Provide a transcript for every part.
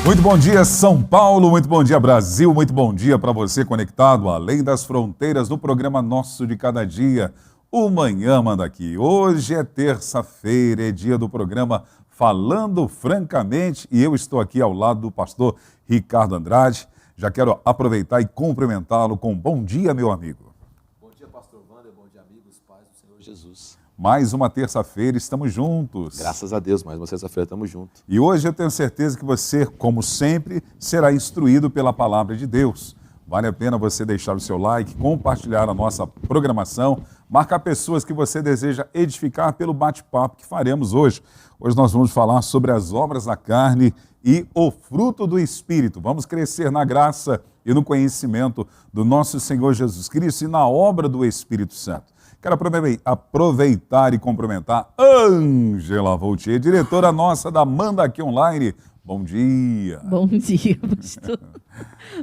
Muito bom dia, São Paulo, muito bom dia, Brasil, muito bom dia para você conectado além das fronteiras no programa Nosso de Cada Dia, o Manhã Manda Aqui. Hoje é terça-feira, é dia do programa Falando Francamente e eu estou aqui ao lado do pastor Ricardo Andrade. Já quero aproveitar e cumprimentá-lo com bom dia, meu amigo. Bom dia, pastor Wander, bom dia, amigos, paz do Senhor Jesus. Mais uma terça-feira, estamos juntos. Graças a Deus, mais uma terça-feira, estamos juntos. E hoje eu tenho certeza que você, como sempre, será instruído pela palavra de Deus. Vale a pena você deixar o seu like, compartilhar a nossa programação, marcar pessoas que você deseja edificar pelo bate-papo que faremos hoje. Hoje nós vamos falar sobre as obras da carne e o fruto do Espírito. Vamos crescer na graça e no conhecimento do nosso Senhor Jesus Cristo e na obra do Espírito Santo. Quero aproveitar e cumprimentar Ângela Voltier, diretora nossa da Manda Aqui Online. Bom dia. Bom dia, pastor.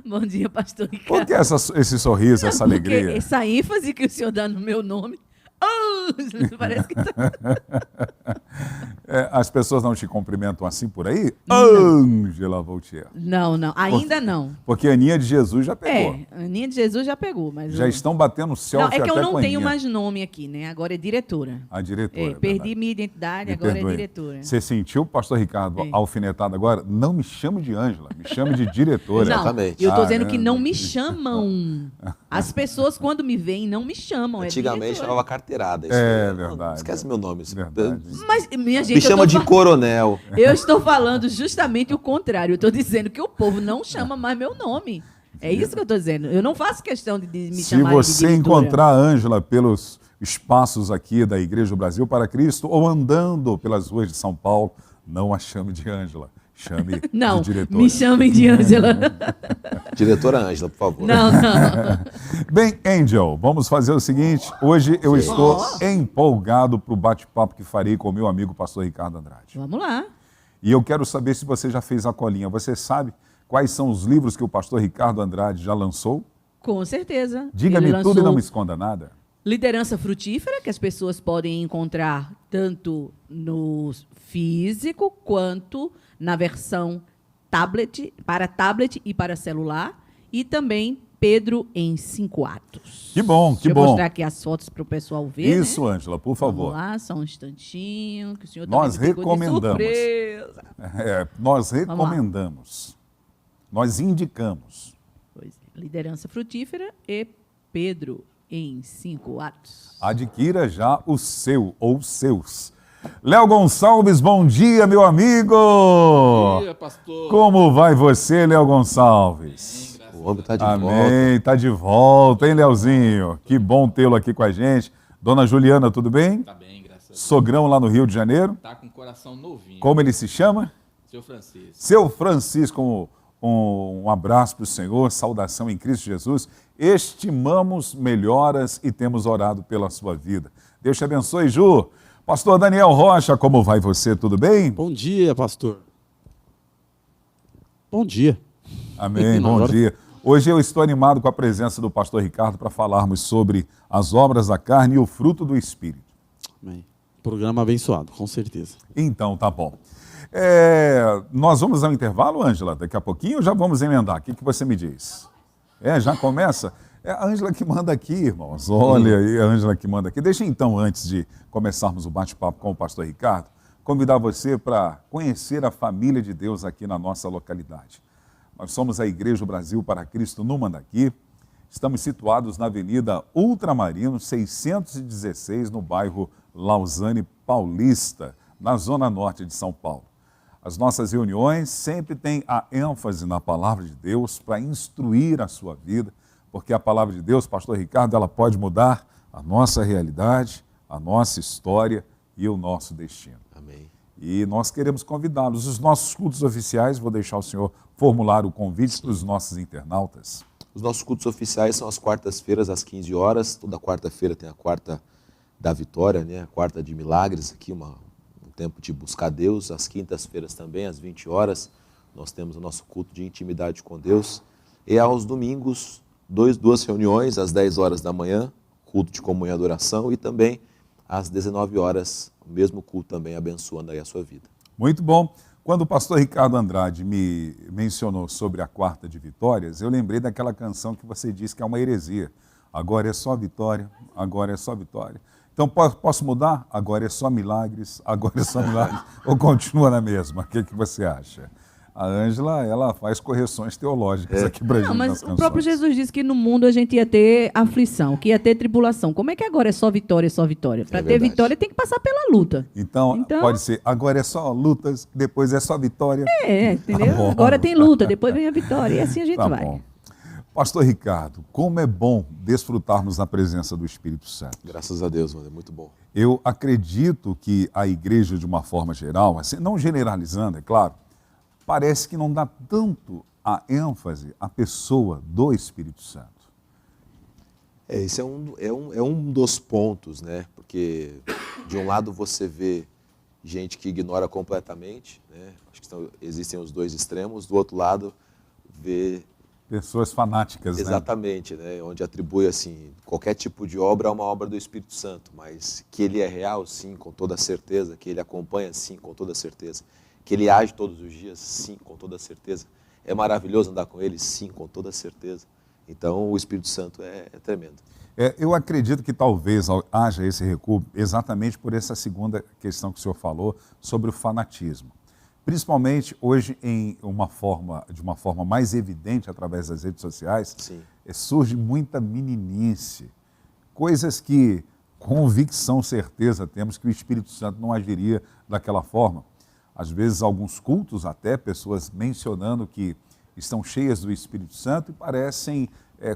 Bom dia, pastor Ricardo. Por que esse sorriso, essa alegria? Porque essa ênfase que o senhor dá no meu nome, parece que tá... As pessoas não te cumprimentam assim por aí? Não. Ângela Voltier. Não, ainda não. Porque a Aninha de Jesus já pegou. A Aninha de Jesus já pegou, mas... Já estão batendo selfie Não, é que eu até não com a tenho Aninha. mais nome aqui, né? Agora é diretora. A diretora. Perdi verdade. minha identidade, Me agora perdoe. é diretora. Você sentiu, pastor Ricardo, alfinetado agora? Não me chame de Ângela, me chame de diretora. Não, Exatamente. eu tô Ah, dizendo né? que não me chamam. As pessoas, quando me veem, não me chamam. Antigamente diretora. chamava carteirada. Isso É aí, verdade. Esquece meu nome. Verdade. Mas, minha gente, Me chama eu de tô coronel. Eu estou falando justamente o contrário. Eu estou dizendo que o povo não chama mais meu nome. É isso que eu estou dizendo. Eu não faço questão de me Se chamar de você diretora. encontrar a Ângela pelos espaços aqui da Igreja do Brasil para Cristo ou andando pelas ruas de São Paulo, não a chame de Ângela, chame Não, de diretora. me chamem de Ângela. Diretora Ângela, por favor. Não. Bem, Angel, vamos fazer o seguinte. Hoje eu estou empolgado para o bate-papo que farei com o meu amigo pastor Ricardo Andrade. Vamos lá. E eu quero saber se você já fez a colinha. Você sabe quais são os livros que o pastor Ricardo Andrade já lançou? Com certeza. Diga-me Ele tudo e não lançou me esconda nada. Liderança Frutífera, que as pessoas podem encontrar tanto no físico quanto na versão para tablet e para celular. E também Pedro em 5 atos. Que bom, que Deixa bom. eu mostrar aqui as fotos para o pessoal ver. Isso, Ângela, por favor. Vamos lá, só um instantinho, que o senhor Nós também me pegou de recomendamos. surpresa. Nós lá. recomendamos. Nós indicamos. Pois é, Liderança Frutífera e Pedro em 5 atos. Adquira já o seu ou seus. Léo Gonçalves, bom dia, meu amigo! Bom dia, pastor. Como vai você, Léo Gonçalves? O homem está de Amém, volta. tá de volta, hein, Léozinho? Que bom tê-lo aqui com a gente. Dona Juliana, tudo bem? Tá bem, graças a Deus. Sogrão lá no Rio de Janeiro. Tá com o coração novinho. Como ele se chama? Seu Francisco. Seu Francisco, um abraço para o Senhor, saudação em Cristo Jesus. Estimamos melhoras e temos orado pela sua vida. Deus te abençoe, Ju. Pastor Daniel Rocha, como vai você? Tudo bem? Bom dia, pastor. Bom dia. Amém, bom dia. Hoje eu estou animado com a presença do pastor Ricardo para falarmos sobre as obras da carne e o fruto do Espírito. Amém. Programa abençoado, com certeza. Então, tá bom. Nós vamos ao intervalo, Ângela, daqui a pouquinho ou já vamos emendar? O que você me diz? Já começa? É a Ângela que manda aqui, irmãos. Olha aí, a Ângela que manda aqui. Deixa então, antes de começarmos o bate-papo com o pastor Ricardo, convidar você para conhecer a família de Deus aqui na nossa localidade. Nós somos a Igreja do Brasil para Cristo no Mandaqui. Estamos situados na Avenida Ultramarino, 616, no bairro Lausanne Paulista, na zona norte de São Paulo. As nossas reuniões sempre têm a ênfase na palavra de Deus para instruir a sua vida, porque a palavra de Deus, pastor Ricardo, ela pode mudar a nossa realidade, a nossa história e o nosso destino. Amém. E nós queremos convidá-los. Os nossos cultos oficiais, vou deixar o senhor formular o convite para os nossos internautas. Os nossos cultos oficiais são às quartas-feiras, às 15 horas. Toda quarta-feira tem a quarta da vitória, né? A quarta de milagres, aqui um tempo de buscar Deus. Às quintas-feiras também, às 20 horas, nós temos o nosso culto de intimidade com Deus. E aos domingos, duas reuniões, às 10 horas da manhã, culto de comunhão e adoração, e também às 19 horas, o mesmo culto também abençoando aí a sua vida. Muito bom. Quando o pastor Ricardo Andrade me mencionou sobre a quarta de vitórias, eu lembrei daquela canção que você disse que é uma heresia. Agora é só vitória, agora é só vitória. Então, posso mudar? Agora é só milagres, agora é só milagres. Ou continua na mesma? O que você acha? A Ângela, ela faz correções teológicas aqui pra gente. Não, mas nas o canções. próprio Jesus disse que no mundo a gente ia ter aflição, que ia ter tribulação. Como é que agora é só vitória, só vitória? Para ter verdade. vitória tem que passar pela luta. Então, pode ser, agora é só lutas, depois é só vitória. Entendeu? Tá bom. Agora tem luta, depois vem a vitória. E assim a gente Tá vai. bom. Pastor Ricardo, como é bom desfrutarmos da presença do Espírito Santo. Graças a Deus, mano, é muito bom. Eu acredito que a igreja, de uma forma geral, assim, não generalizando, é claro, parece que não dá tanto a ênfase à pessoa do Espírito Santo. Esse é um dos pontos, né? Porque de um lado você vê gente que ignora completamente, né? Acho que existem os dois extremos. Do outro lado, vê Pessoas fanáticas, exatamente, né? Onde atribui assim qualquer tipo de obra a uma obra do Espírito Santo, mas que ele é real, sim, com toda certeza, que ele acompanha, sim, com toda certeza, que ele age todos os dias, sim, com toda certeza. É maravilhoso andar com ele, sim, com toda certeza. Então, o Espírito Santo é tremendo. Eu acredito que talvez haja esse recuo exatamente por essa segunda questão que o senhor falou sobre o fanatismo. Principalmente hoje, de uma forma mais evidente através das redes sociais, Sim. Surge muita meninice, coisas que, convicção, certeza, temos que o Espírito Santo não agiria daquela forma. Às vezes, alguns cultos até, pessoas mencionando que estão cheias do Espírito Santo e parecem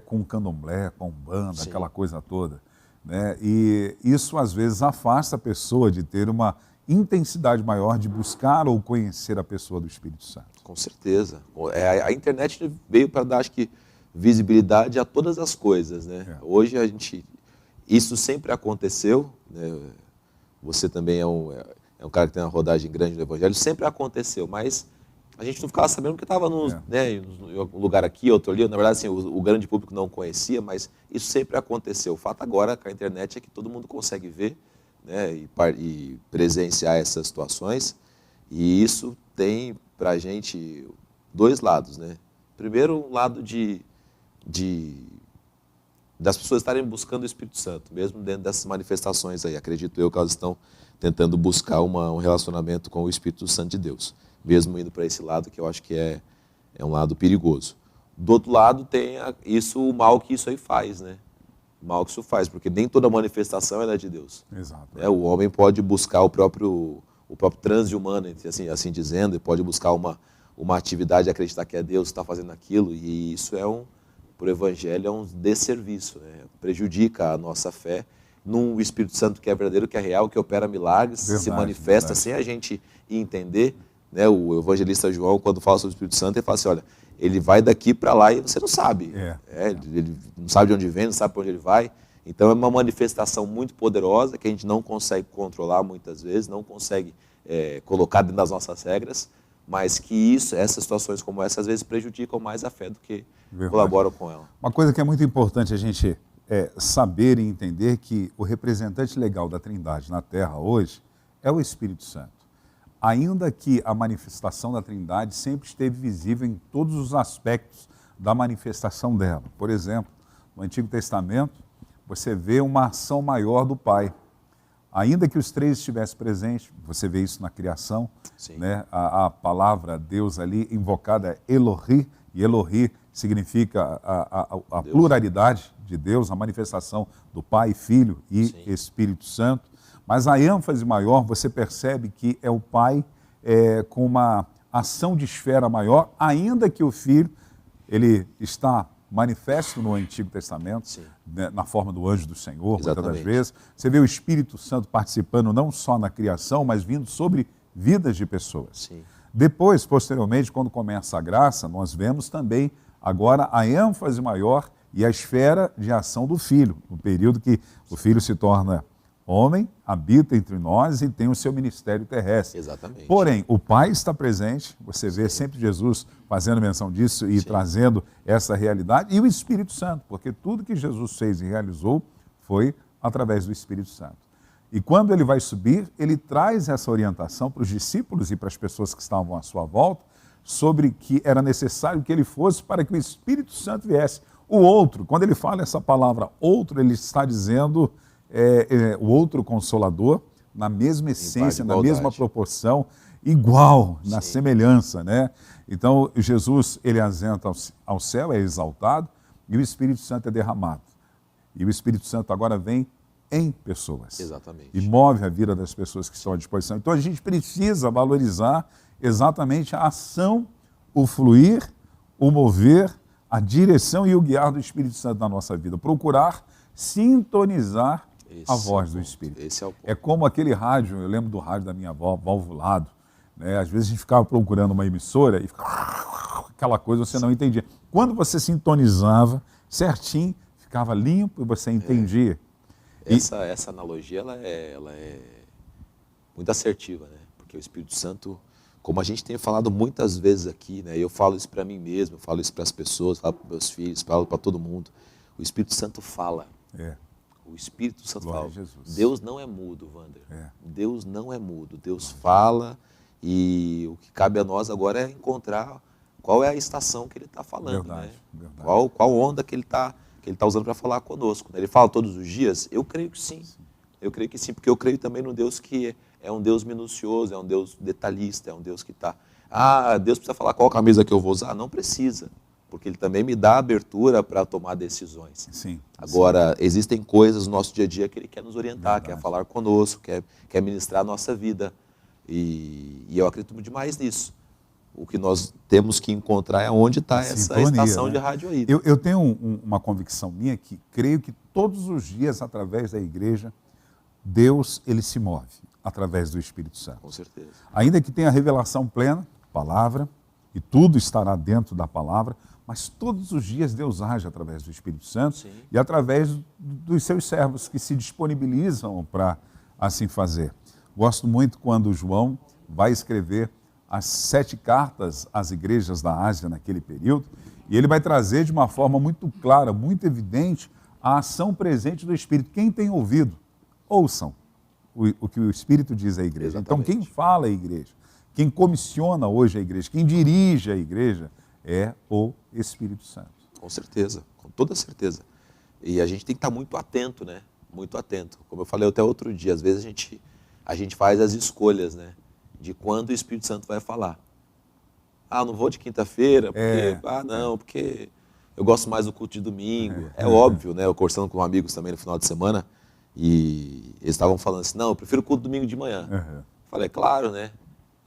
com candomblé, com umbanda, Sim. aquela coisa toda, né? E isso, às vezes, afasta a pessoa de ter uma intensidade maior de buscar ou conhecer a pessoa do Espírito Santo. Com certeza. A internet veio para dar, acho que, visibilidade a todas as coisas, né? Hoje isso sempre aconteceu, né? Você também é um cara que tem uma rodagem grande no Evangelho, sempre aconteceu, mas a gente não ficava sabendo porque estava né, em um lugar aqui, outro ali. Na verdade, assim, o grande público não conhecia, mas isso sempre aconteceu. O fato agora com a internet é que todo mundo consegue ver, né, e presenciar essas situações, e isso tem para a gente dois lados, né? Primeiro, um lado das pessoas estarem buscando o Espírito Santo, mesmo dentro dessas manifestações aí. Acredito eu que elas estão tentando buscar um relacionamento com o Espírito Santo de Deus, mesmo indo para esse lado que eu acho que é um lado perigoso. Do outro lado tem o mal que isso aí faz, né? O mal que isso faz, porque nem toda manifestação é de Deus. Exato. O homem pode buscar o próprio transe humano, assim dizendo, e pode buscar uma atividade e acreditar que é Deus que está fazendo aquilo, e isso para o Evangelho, é um desserviço, né? Prejudica a nossa fé num Espírito Santo que é verdadeiro, que é real, que opera milagres, Verdade, se manifesta verdade. sem a gente entender, né? O evangelista João, quando fala sobre o Espírito Santo, ele fala assim, olha, ele vai daqui para lá e você não sabe. Ele não sabe de onde vem, não sabe para onde ele vai. Então é uma manifestação muito poderosa que a gente não consegue controlar muitas vezes, não consegue colocar dentro das nossas regras, mas que essas situações como essa, às vezes prejudicam mais a fé do que colaboram com ela. Uma coisa que é muito importante a gente saber e entender que o representante legal da Trindade na Terra hoje é o Espírito Santo. Ainda que a manifestação da Trindade sempre esteve visível em todos os aspectos da manifestação dela. Por exemplo, no Antigo Testamento, você vê uma ação maior do Pai. Ainda que os três estivessem presentes, você vê isso na criação, né? A palavra Deus ali invocada é Elohi, e Elohi significa a pluralidade de Deus, a manifestação do Pai, Filho e Espírito Santo. Mas a ênfase maior, você percebe que é o Pai com uma ação de esfera maior, ainda que o Filho, ele está manifesto no Antigo Testamento, né, na forma do anjo do Senhor, muitas das vezes. Você vê o Espírito Santo participando não só na criação, mas vindo sobre vidas de pessoas. Depois, posteriormente, quando começa a graça, nós vemos também agora a ênfase maior e a esfera de ação do Filho, no período que o Filho se torna homem, habita entre nós e tem o seu ministério terrestre. Exatamente. Porém, o Pai está presente, você vê sempre Jesus fazendo menção disso e trazendo essa realidade, e o Espírito Santo, porque tudo que Jesus fez e realizou foi através do Espírito Santo. E quando ele vai subir, ele traz essa orientação para os discípulos e para as pessoas que estavam à sua volta, sobre que era necessário que ele fosse para que o Espírito Santo viesse. O outro, quando ele fala essa palavra outro, ele está dizendo o outro Consolador, na mesma essência, na mesma proporção, igual, na semelhança, né? Então, Jesus, ele ascenta ao céu, é exaltado, e o Espírito Santo é derramado. E o Espírito Santo agora vem em pessoas. Exatamente. E move a vida das pessoas que estão à disposição. Então, a gente precisa valorizar exatamente a ação, o fluir, o mover, a direção e o guiar do Espírito Santo na nossa vida. Procurar sintonizar a voz do Espírito. Esse é o ponto. É como aquele rádio, eu lembro do rádio da minha avó, valvulado, né? Às vezes a gente ficava procurando uma emissora e ficava aquela coisa, você não entendia. Quando você sintonizava certinho, ficava limpo e você entendia. Essa analogia ela é muito assertiva, né? Porque o Espírito Santo, como a gente tem falado muitas vezes aqui, né? Eu falo isso para mim mesmo, eu falo isso para as pessoas, falo para meus filhos, falo para todo mundo. O Espírito Santo fala. O Espírito Santo Glória fala. a Jesus. Deus não é mudo, Wander. Deus não é mudo. Deus fala e o que cabe a nós agora é encontrar qual é a estação que ele está falando. Verdade, né? verdade. Qual onda que ele está usando para falar conosco. Ele fala todos os dias? Eu creio que sim. Eu creio que sim, porque eu creio também no Deus que é um Deus minucioso, é um Deus detalhista, é um Deus que está... Deus precisa falar qual camisa que eu vou usar? Não precisa, porque Ele também me dá abertura para tomar decisões. Sim. Agora, existem coisas no nosso dia a dia que Ele quer nos orientar, Verdade. quer falar conosco, quer ministrar a nossa vida. E eu acredito demais nisso. O que nós temos que encontrar é onde está essa Sintonia, estação né? de rádio aí. Eu tenho uma convicção minha que creio que todos os dias, através da igreja, Deus, ele se move através do Espírito Santo. Com certeza. Ainda que tenha a revelação plena, palavra, e tudo estará dentro da palavra, mas todos os dias Deus age através do Espírito Santo. Sim. E através dos seus servos que se disponibilizam para assim fazer. Gosto muito quando João vai escrever as 7 cartas às igrejas da Ásia naquele período, e ele vai trazer de uma forma muito clara, muito evidente, a ação presente do Espírito. Quem tem ouvido, ouçam o que o Espírito diz à igreja. Exatamente. Então, quem fala à igreja, quem comissiona hoje a igreja, quem dirige a igreja, é o Espírito Santo. Com certeza, com toda certeza. E a gente tem que estar muito atento, né? Muito atento. Como eu falei até outro dia, às vezes a gente faz as escolhas, né? De quando o Espírito Santo vai falar. Não vou de quinta-feira, porque... porque eu gosto mais do culto de domingo. É óbvio, né? Eu conversando com amigos também no final de semana, e eles estavam falando assim, não, eu prefiro o culto domingo de manhã. Falei, claro, né?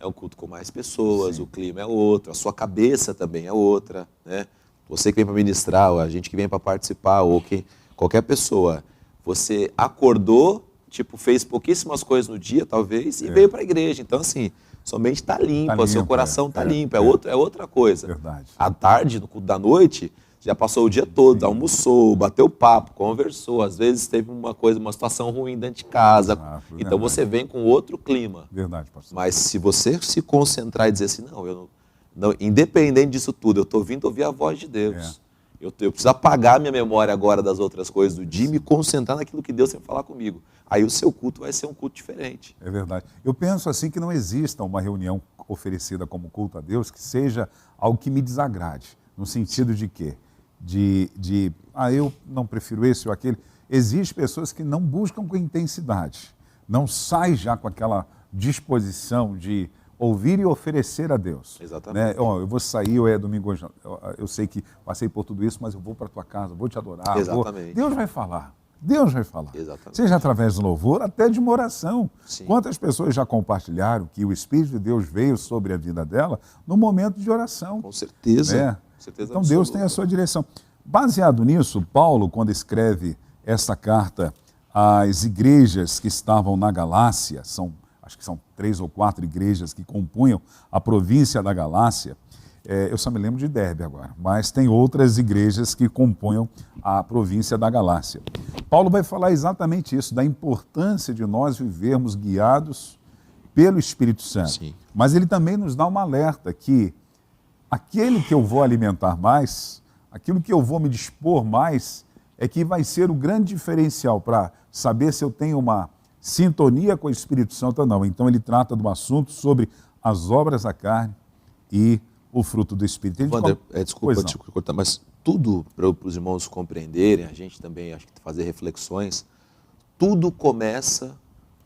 É um culto com mais pessoas, o clima é outro, a sua cabeça também é outra, né? Você que vem para ministrar, ou a gente que vem para participar, ou qualquer pessoa, você acordou, fez pouquíssimas coisas no dia, talvez, e veio para a igreja. Então, assim, sua mente está limpa, seu coração está limpo, é outra coisa. Verdade. À tarde, no culto da noite, já passou o dia todo, almoçou, bateu papo, conversou, às vezes teve uma situação ruim dentro de casa. Então você vem com outro clima. Verdade, pastor. Mas se você se concentrar e dizer assim, não, independente disso tudo, eu estou vindo ouvir a voz de Deus. Eu preciso apagar minha memória agora das outras coisas do dia e me concentrar naquilo que Deus tem que falar comigo. Aí o seu culto vai ser um culto diferente. É verdade. Eu penso assim que não exista uma reunião oferecida como culto a Deus que seja algo que me desagrade. No sentido de quê? Eu não prefiro esse ou aquele. Existem pessoas que não buscam com intensidade, não saem já com aquela disposição de ouvir e oferecer a Deus. Exatamente. Né? Eu vou sair, ou é domingo hoje, eu sei que passei por tudo isso, mas eu vou para a tua casa, vou te adorar. Exatamente. Deus vai falar. Deus vai falar. Exatamente. Seja através do louvor, até de uma oração. Sim. Quantas pessoas já compartilharam que o Espírito de Deus veio sobre a vida dela no momento de oração? Com certeza. Né? Com certeza Então Deus absoluta. tem a sua direção. Baseado nisso, Paulo, quando escreve essa carta às igrejas que estavam na Galácia, acho que são 3 ou 4 igrejas que compunham a província da Galácia, eu só me lembro de Derbe agora, mas tem outras igrejas que compunham a província da Galácia. Paulo vai falar exatamente isso, da importância de nós vivermos guiados pelo Espírito Santo. Sim. Mas ele também nos dá um alerta que aquele que eu vou alimentar mais, aquilo que eu vou me dispor mais, é que vai ser o grande diferencial para saber se eu tenho uma sintonia com o Espírito Santo ou não. Então ele trata de um assunto sobre as obras da carne e o fruto do Espírito. Wander, desculpa te cortar, mas tudo para os irmãos compreenderem, a gente também acho que fazer reflexões, tudo começa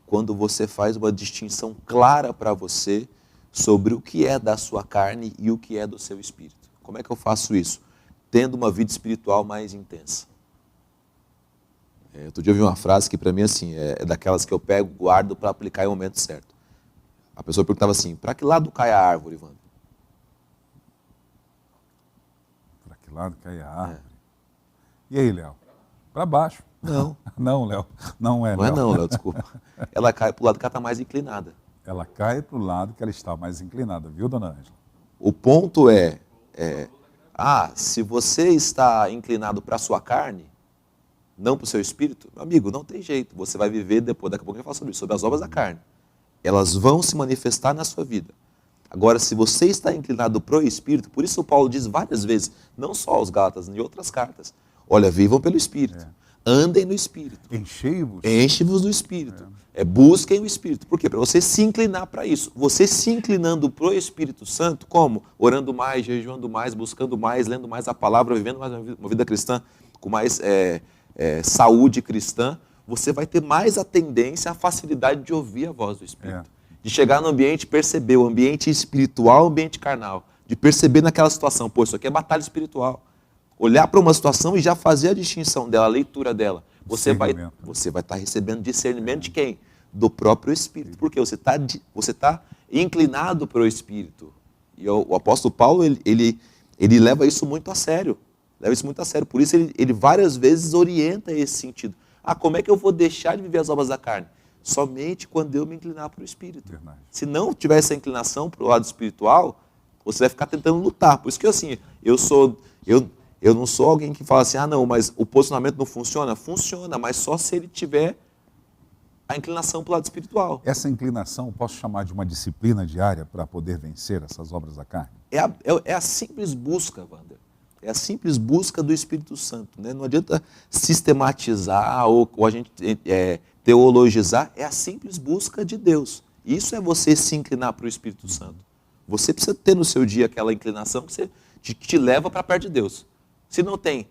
quando você faz uma distinção clara para você sobre o que é da sua carne e o que é do seu espírito. Como é que eu faço isso? Tendo uma vida espiritual mais intensa. Outro dia eu vi uma frase que para mim assim, é daquelas que eu pego, guardo para aplicar em um momento certo. A pessoa perguntava assim, para que lado cai a árvore, Wander? Para que lado cai a árvore? E aí, Léo? Para baixo. Não. Não, Léo. Não é, Léo. Não é não, Léo, desculpa. Ela cai para o lado que ela está mais inclinada. Ela cai para o lado que ela está mais inclinada, viu, dona Ângela? O ponto se você está inclinado para a sua carne, não para o seu espírito, meu amigo, não tem jeito. Você vai viver depois, daqui a pouco eu falo sobre isso, sobre as obras da carne. Elas vão se manifestar na sua vida. Agora, se você está inclinado para o espírito, por isso o Paulo diz várias vezes, não só aos Gálatas, em outras cartas, olha, vivam pelo espírito. Andem no Espírito. Enchei-vos. Enche-vos do Espírito. Busquem o Espírito. Por quê? Para você se inclinar para isso. Você se inclinando para o Espírito Santo, como? Orando mais, jejuando mais, buscando mais, lendo mais a palavra, vivendo mais uma vida cristã, com mais saúde cristã, você vai ter mais a tendência, a facilidade de ouvir a voz do Espírito. De chegar no ambiente, perceber o ambiente espiritual, o ambiente carnal. De perceber naquela situação, pô, isso aqui é batalha espiritual. Olhar para uma situação e já fazer a distinção dela, a leitura dela. Você vai estar recebendo discernimento de quem? Do próprio Espírito. Porque você está inclinado para o Espírito. E o apóstolo Paulo, ele leva isso muito a sério. Leva isso muito a sério. Por isso ele várias vezes orienta esse sentido. Como é que eu vou deixar de viver as obras da carne? Somente quando eu me inclinar para o Espírito. Verdade. Se não tiver essa inclinação para o lado espiritual, você vai ficar tentando lutar. Por isso que eu não sou alguém que fala assim, não, mas o posicionamento não funciona? Funciona, mas só se ele tiver a inclinação para o lado espiritual. Essa inclinação, posso chamar de uma disciplina diária para poder vencer essas obras da carne? É a simples busca, Wander. É a simples busca do Espírito Santo. Né? Não adianta sistematizar ou a gente teologizar, é a simples busca de Deus. Isso é você se inclinar para o Espírito Santo. Você precisa ter no seu dia aquela inclinação que te leva para perto de Deus. Se não tem,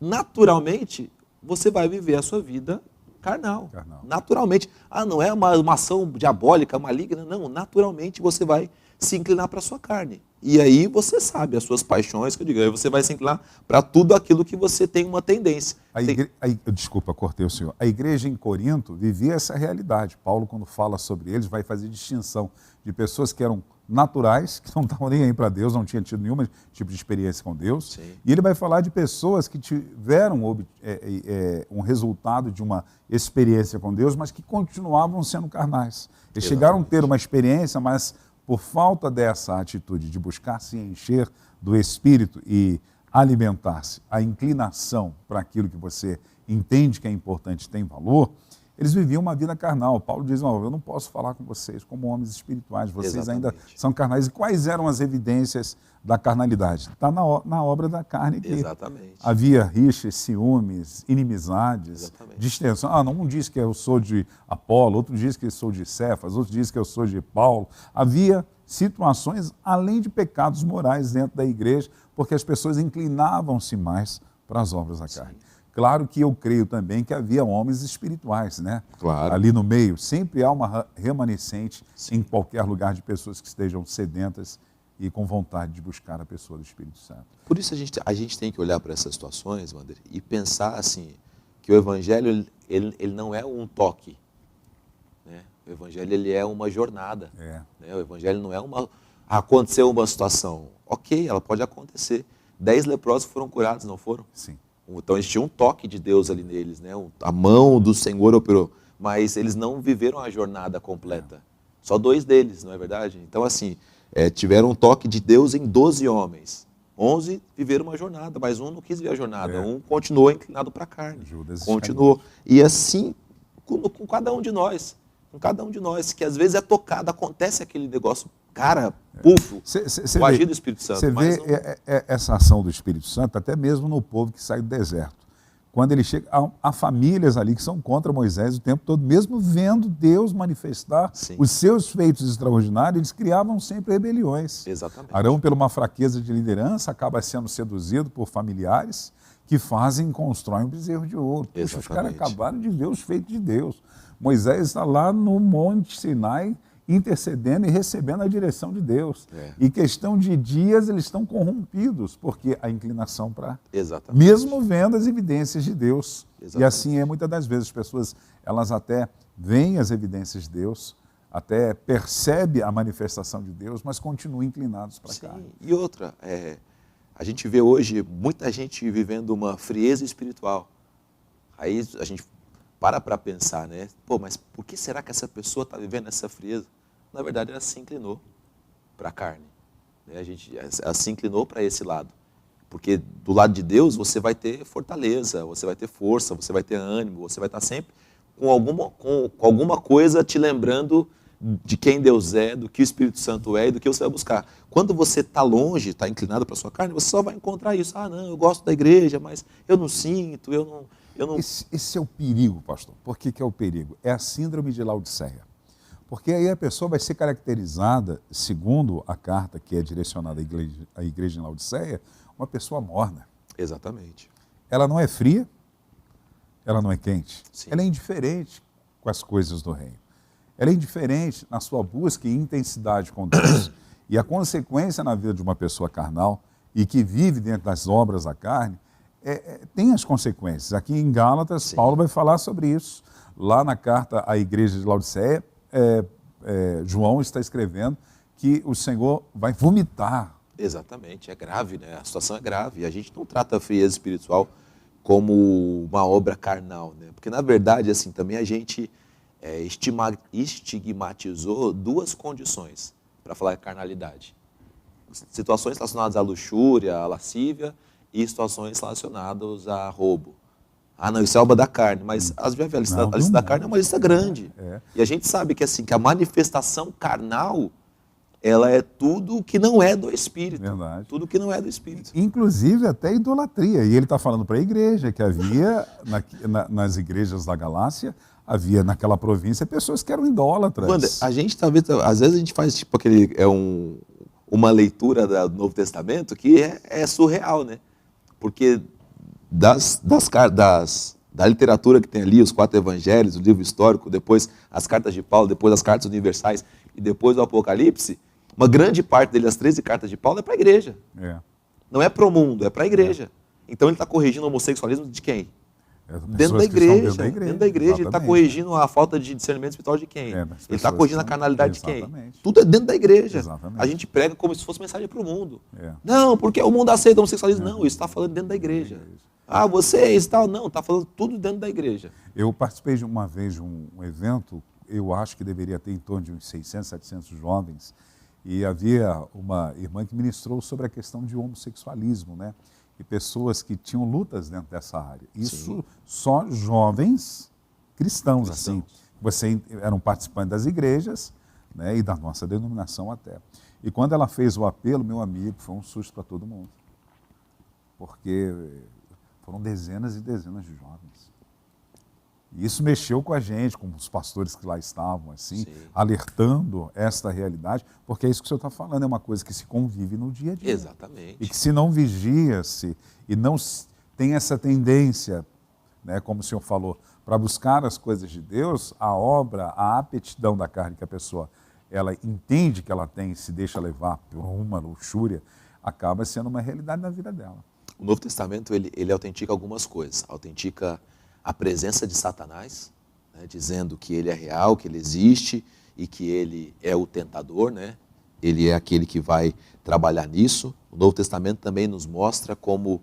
naturalmente, você vai viver a sua vida carnal. Naturalmente. Não é uma ação diabólica, maligna. Não, naturalmente você vai se inclinar para a sua carne. E aí você sabe as suas paixões, que eu digo, aí você vai se inclinar para tudo aquilo que você tem uma tendência. Desculpa, cortei o senhor. A igreja em Corinto vivia essa realidade. Paulo, quando fala sobre eles, vai fazer distinção de pessoas que eram naturais, que não estavam nem aí para Deus, não tinham tido nenhum tipo de experiência com Deus. Sim. E ele vai falar de pessoas que tiveram um resultado de uma experiência com Deus, mas que continuavam sendo carnais. Eles chegaram a ter uma experiência, mas por falta dessa atitude de buscar se encher do Espírito e alimentar-se, a inclinação para aquilo que você entende que é importante, tem valor, eles viviam uma vida carnal. Paulo diz, eu não posso falar com vocês como homens espirituais, vocês ainda são carnais. E quais eram as evidências da carnalidade? Está na obra da carne que havia rixas, ciúmes, inimizades, distensão. Um diz que eu sou de Apolo, outro diz que eu sou de Cefas, outro diz que eu sou de Paulo. Havia situações além de pecados morais dentro da igreja, porque as pessoas inclinavam-se mais para as obras da carne. Claro que eu creio também que havia homens espirituais, né? Claro. Ali no meio. Sempre há uma remanescente em qualquer lugar de pessoas que estejam sedentas e com vontade de buscar a pessoa do Espírito Santo. Por isso a gente tem que olhar para essas situações, Wander, e pensar assim, que o Evangelho ele não é um toque. Né? O Evangelho ele é uma jornada. Né? O Evangelho não é aconteceu uma situação. Ok, ela pode acontecer. 10 leprosos foram curados, não foram? Sim. Então existia um toque de Deus ali neles, né? A mão do Senhor operou, mas eles não viveram a jornada completa. Só 2 deles, não é verdade? Então assim, tiveram um toque de Deus em 12 homens. 11 viveram uma jornada, mas um não quis ver a jornada. Um continuou inclinado para a carne. Continuou. E assim com cada um de nós. Com cada um de nós, que às vezes é tocado, acontece aquele negócio, o agir do Espírito Santo. Você vê essa ação do Espírito Santo até mesmo no povo que sai do deserto. quando ele chega, há famílias ali que são contra Moisés o tempo todo, mesmo vendo Deus manifestar Sim. os seus feitos extraordinários, eles criavam sempre rebeliões. Exatamente. Arão, por uma fraqueza de liderança, acaba sendo seduzido por familiares que constroem um bezerro de ouro. Puxa, os caras Exatamente. acabaram de ver os feitos de Deus. Moisés está lá no Monte Sinai, intercedendo e recebendo a direção de Deus. É. E questão de dias eles estão corrompidos, porque a inclinação para... Exatamente. Mesmo vendo as evidências de Deus. Exatamente. E assim é muitas das vezes. As pessoas, elas até veem as evidências de Deus, até percebem a manifestação de Deus, mas continuam inclinados para cá. Sim. E outra, a gente vê hoje muita gente vivendo uma frieza espiritual. Aí a gente para pensar, né? Pô, mas por que será que essa pessoa está vivendo essa frieza? Na verdade, ela se inclinou para a carne. Né? Ela se inclinou para esse lado. Porque do lado de Deus você vai ter fortaleza, você vai ter força, você vai ter ânimo, você vai estar sempre com alguma coisa te lembrando de quem Deus é, do que o Espírito Santo é e do que você vai buscar. Quando você está longe, está inclinado para a sua carne, você só vai encontrar isso. Ah, não, eu gosto da igreja, mas eu não sinto, eu não... Esse é o perigo, pastor. Por que é o perigo? É a síndrome de Laodiceia. Porque aí a pessoa vai ser caracterizada, segundo a carta que é direcionada à igreja em Laodiceia, uma pessoa morna. Exatamente. Ela não é fria, ela não é quente. Sim. Ela é indiferente com as coisas do reino. Ela é indiferente na sua busca e intensidade com Deus. E a consequência na vida de uma pessoa carnal e que vive dentro das obras da carne, tem as consequências. Aqui em Gálatas, Sim. Paulo vai falar sobre isso. Lá na carta à igreja de Laodiceia, João está escrevendo que o Senhor vai vomitar. Exatamente, é grave, né? A situação é grave. E a gente não trata a frieza espiritual como uma obra carnal, né? Porque, na verdade, assim, também a gente estigmatizou duas condições para falar de carnalidade. Situações relacionadas à luxúria, à lascívia, e situações relacionadas a roubo. Ah, não, isso é obra da carne, mas a lista da carne é uma lista grande. E a gente sabe que, assim, que a manifestação carnal, ela é tudo que não é do Espírito. Verdade. Tudo que não é do Espírito. Inclusive até idolatria. E ele está falando para a igreja, que havia nas igrejas da Galácia, havia naquela província pessoas que eram idólatras. Wander, a gente talvez, às vezes a gente faz tipo uma leitura do Novo Testamento que é surreal, né? Porque da literatura que tem ali, os 4 evangelhos, o livro histórico, depois as cartas de Paulo, depois as cartas universais e depois o Apocalipse, uma grande parte dele, as 13 cartas de Paulo, é para a igreja. Não é para o mundo, é para a igreja. Então ele está corrigindo o homossexualismo de quem? Dentro da igreja. Dentro da igreja. Ele está corrigindo a falta de discernimento espiritual de quem? Ele está corrigindo a carnalidade de quem? Tudo é dentro da igreja. Exatamente. A gente prega como se fosse mensagem para o mundo. Não, porque o mundo aceita o homossexualismo. Não, isso está falando dentro da igreja. Ah, vocês tal. Não, está falando tudo dentro da igreja. Eu participei de uma vez de um evento, eu acho que deveria ter em torno de uns 600, 700 jovens, e havia uma irmã que ministrou sobre a questão de homossexualismo, né? E pessoas que tinham lutas dentro dessa área. Isso Sim. Só jovens cristãos, assim. Você eram participantes das igrejas, né, e da nossa denominação até. E quando ela fez o apelo, meu amigo, foi um susto para todo mundo. Porque foram dezenas e dezenas de jovens. E isso mexeu com a gente, com os pastores que lá estavam, assim, Sim. alertando esta realidade, porque é isso que o senhor está falando, é uma coisa que se convive no dia a dia. Exatamente. E que se não vigia-se e não tem essa tendência, né, como o senhor falou, para buscar as coisas de Deus, a obra, a aptidão da carne que a pessoa ela entende que ela tem e se deixa levar por uma luxúria, acaba sendo uma realidade na vida dela. O Novo Testamento, ele autentica algumas coisas. Autentica a presença de Satanás, né, dizendo que ele é real, que ele existe e que ele é o tentador, né? Ele é aquele que vai trabalhar nisso. O Novo Testamento também nos mostra como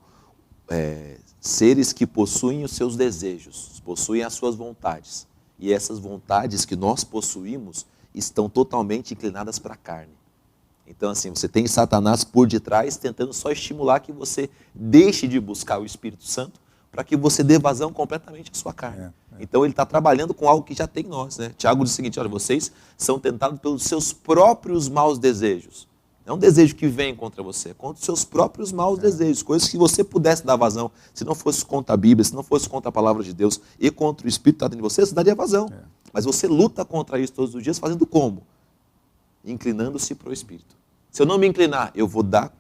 seres que possuem os seus desejos, possuem as suas vontades. E essas vontades que nós possuímos estão totalmente inclinadas para a carne. Então, assim, você tem Satanás por detrás tentando só estimular que você deixe de buscar o Espírito Santo para que você dê vazão completamente à sua carne. Então ele está trabalhando com algo que já tem em nós, né? Tiago diz o seguinte, olha, vocês são tentados pelos seus próprios maus desejos. Não é um desejo que vem contra você, é contra os seus próprios maus desejos, coisas que você pudesse dar vazão. Se não fosse contra a Bíblia, se não fosse contra a palavra de Deus e contra o Espírito que está dentro de você, você daria vazão. Mas você luta contra isso todos os dias, fazendo como? Inclinando-se para o Espírito. Se eu não me inclinar, eu vou dar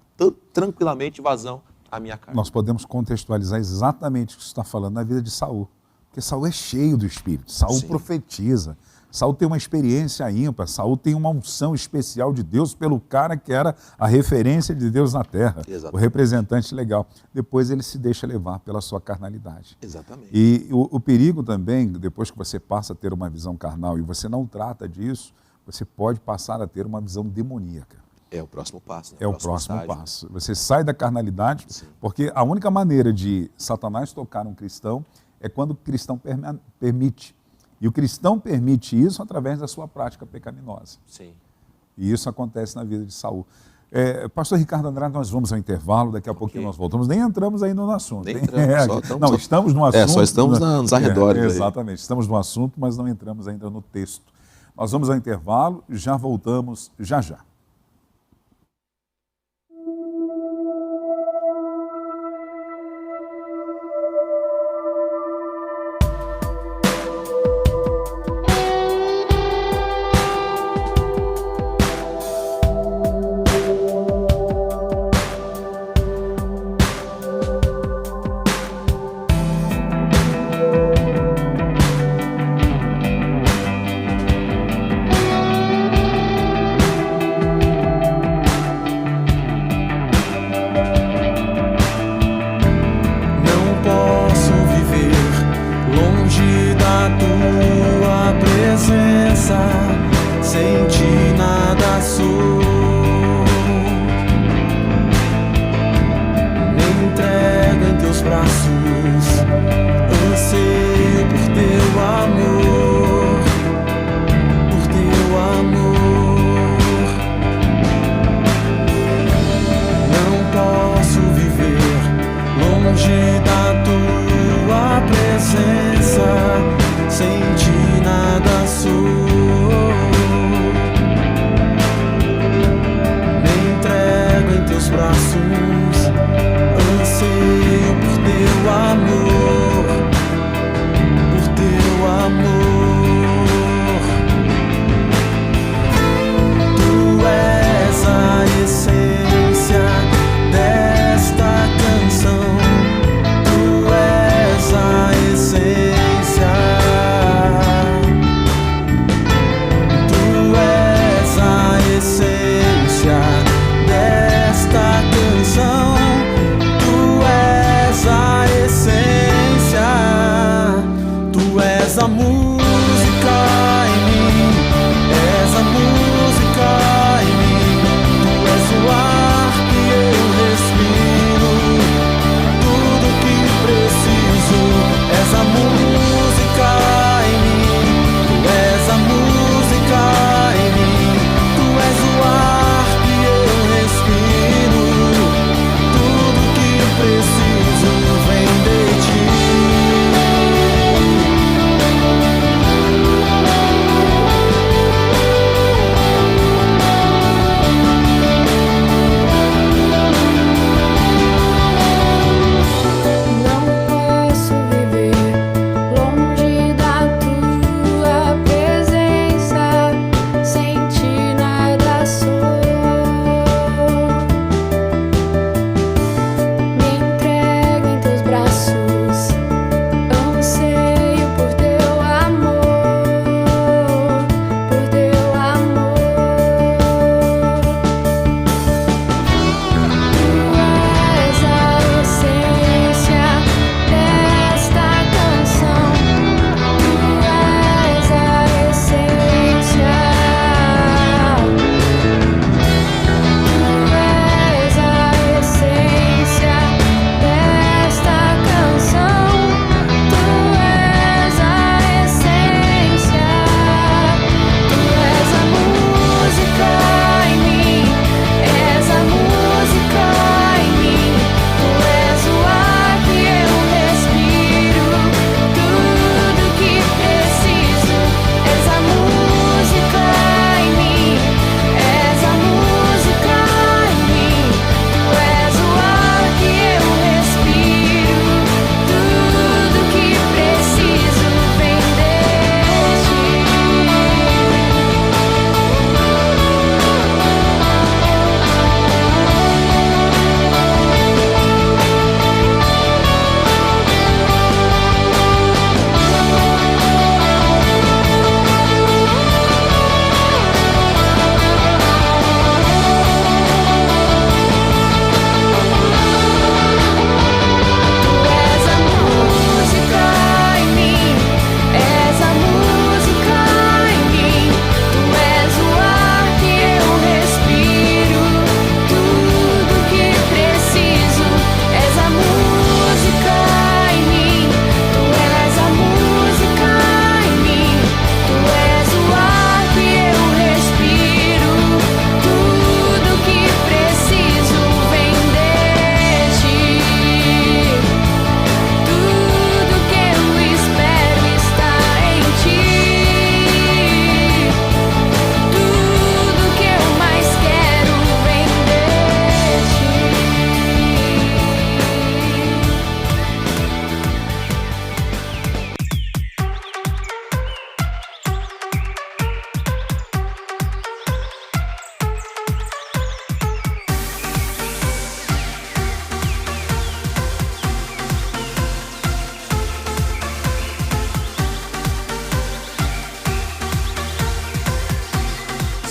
tranquilamente vazão à minha carne. Nós podemos contextualizar exatamente o que você está falando na vida de Saul. Porque Saul é cheio do Espírito, Saul Sim. profetiza, Saul tem uma experiência ímpar, Saul tem uma unção especial de Deus pelo cara que era a referência de Deus na terra, Exatamente. o representante legal. Depois ele se deixa levar pela sua carnalidade. Exatamente. E o perigo também, depois que você passa a ter uma visão carnal e você não trata disso, você pode passar a ter uma visão demoníaca. É o próximo passo. Né? É o próximo estágio. passo. Você sai da carnalidade, Sim. porque a única maneira de Satanás tocar um cristão é quando o cristão permite. E o cristão permite isso através da sua prática pecaminosa. Sim. E isso acontece na vida de Saul. Pastor Ricardo Andrade, nós vamos ao intervalo, daqui a pouquinho nós voltamos. Nem entramos ainda no assunto. Nem hein? entramos, Estamos no assunto. só estamos nos arredores. Exatamente, estamos no assunto, mas não entramos ainda no texto. Nós vamos ao intervalo, já voltamos já já.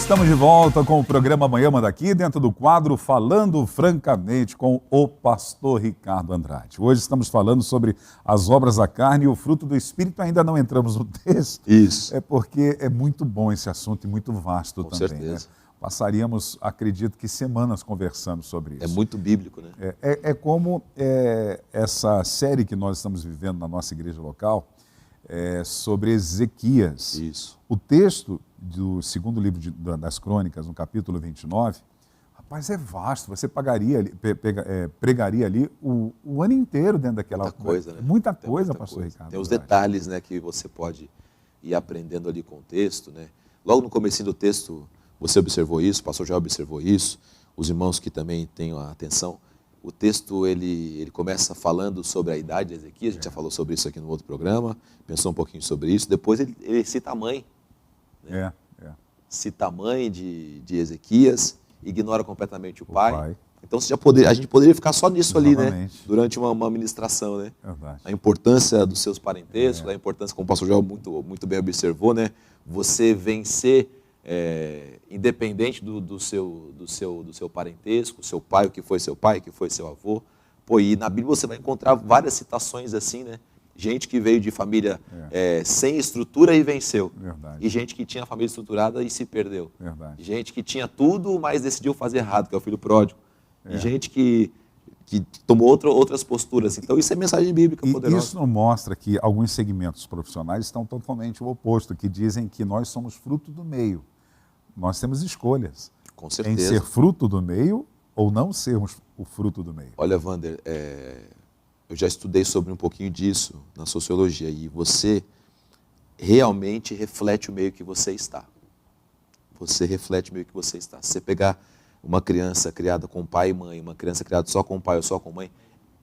Estamos de volta com o programa Amanhã Manda Aqui, dentro do quadro Falando Francamente com o pastor Ricardo Andrade. Hoje estamos falando sobre as obras da carne e o fruto do Espírito. Ainda não entramos no texto. Isso. É porque é muito bom esse assunto e muito vasto Com também. certeza. Né? Passaríamos, acredito que semanas conversando sobre isso. É muito bíblico, né? Como essa série que nós estamos vivendo na nossa igreja local, sobre Ezequias. Isso. O texto do segundo livro das Crônicas, no capítulo 29, rapaz, é vasto. Você pregaria ali o ano inteiro dentro daquela... Muita coisa, né? Muita Tem coisa, muita pastor coisa. Ricardo. Tem os detalhes, né, que você pode ir aprendendo ali com o texto, né? Logo no comecinho do texto, você observou isso, o pastor já observou isso, os irmãos que também têm a atenção. O texto, ele começa falando sobre a idade de Ezequias, a gente já falou sobre isso aqui no outro programa, pensou um pouquinho sobre isso. Depois ele cita a mãe. Né? Cita a mãe de Ezequias, ignora completamente o pai. Então a gente poderia ficar só nisso ali, né? Durante uma ministração, né? Verdade. A importância dos seus parentescos, a importância, como o pastor Joel muito bem observou, né? Você vencer independente do seu parentesco, seu pai, o que foi seu pai, o que foi seu avô. Pô, e na Bíblia você vai encontrar várias citações assim, né? Gente que veio de família sem estrutura e venceu. Verdade. E gente que tinha família estruturada e se perdeu. Verdade. Gente que tinha tudo, mas decidiu fazer errado, que é o filho pródigo. E gente que tomou outras posturas. Então isso é mensagem bíblica poderosa. Isso não mostra que alguns segmentos profissionais estão totalmente o oposto, que dizem que nós somos fruto do meio. Nós temos escolhas. Com certeza. Em ser fruto do meio ou não sermos o fruto do meio. Olha, Wander, eu já estudei sobre um pouquinho disso na sociologia e você realmente reflete o meio que você está. Você reflete o meio que você está. Se você pegar uma criança criada com pai e mãe, uma criança criada só com pai ou só com mãe,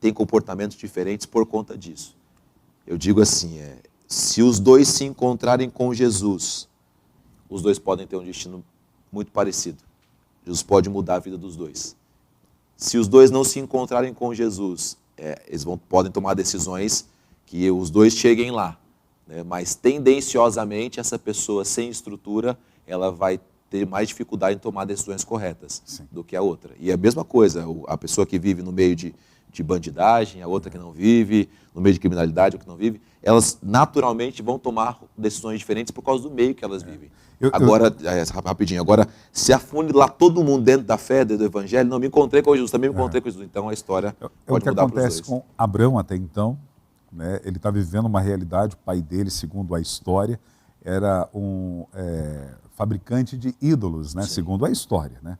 tem comportamentos diferentes por conta disso. Eu digo assim, se os dois se encontrarem com Jesus, os dois podem ter um destino muito parecido. Jesus pode mudar a vida dos dois. Se os dois não se encontrarem com Jesus, eles podem tomar decisões que os dois cheguem lá. Né? Mas tendenciosamente, essa pessoa sem estrutura, ela vai ter mais dificuldade em tomar decisões corretas do que a outra. E é a mesma coisa, a pessoa que vive no meio de bandidagem, a outra que não vive, no meio de criminalidade, ou que não vive, elas naturalmente vão tomar decisões diferentes por causa do meio que elas vivem. Rapidinho, agora, se afunilar todo mundo dentro da fé, do evangelho, não, me encontrei com Jesus, também me encontrei com Jesus, então a história pode mudar para os dois. O que acontece com Abraão até então, né, ele está vivendo uma realidade, o pai dele, segundo a história, era um fabricante de ídolos, né, segundo a história, né?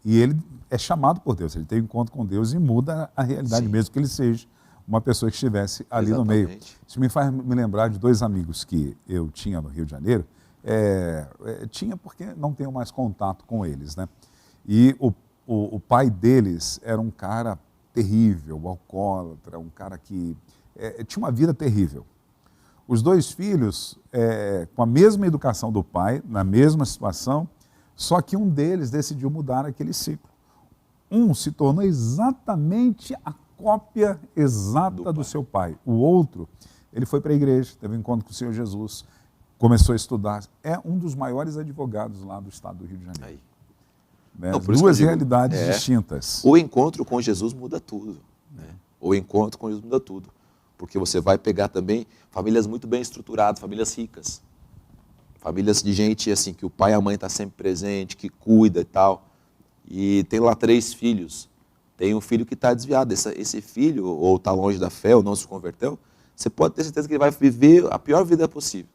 E ele é chamado por Deus, ele tem um encontro com Deus e muda a realidade, mesmo que ele seja uma pessoa que estivesse ali no meio. Isso me faz me lembrar de dois amigos que eu tinha no Rio de Janeiro, tinha porque não tenho mais contato com eles, né? E o pai deles era um cara terrível, alcoólatra, um cara que tinha uma vida terrível. Os dois filhos, com a mesma educação do pai, na mesma situação, só que um deles decidiu mudar aquele ciclo. Um se tornou exatamente a cópia exata do seu pai. O outro, ele foi para a igreja, teve um encontro com o Senhor Jesus, começou a estudar. É um dos maiores advogados lá do estado do Rio de Janeiro. Né? Não, duas realidades distintas. O encontro com Jesus muda tudo. Né? O encontro com Jesus muda tudo. Porque você vai pegar também famílias muito bem estruturadas, famílias ricas. Famílias de gente assim, que o pai e a mãe estão sempre presente, que cuida e tal. E tem lá 3 filhos. Tem um filho que está desviado. Esse filho, ou está longe da fé, ou não se converteu, você pode ter certeza que ele vai viver a pior vida possível.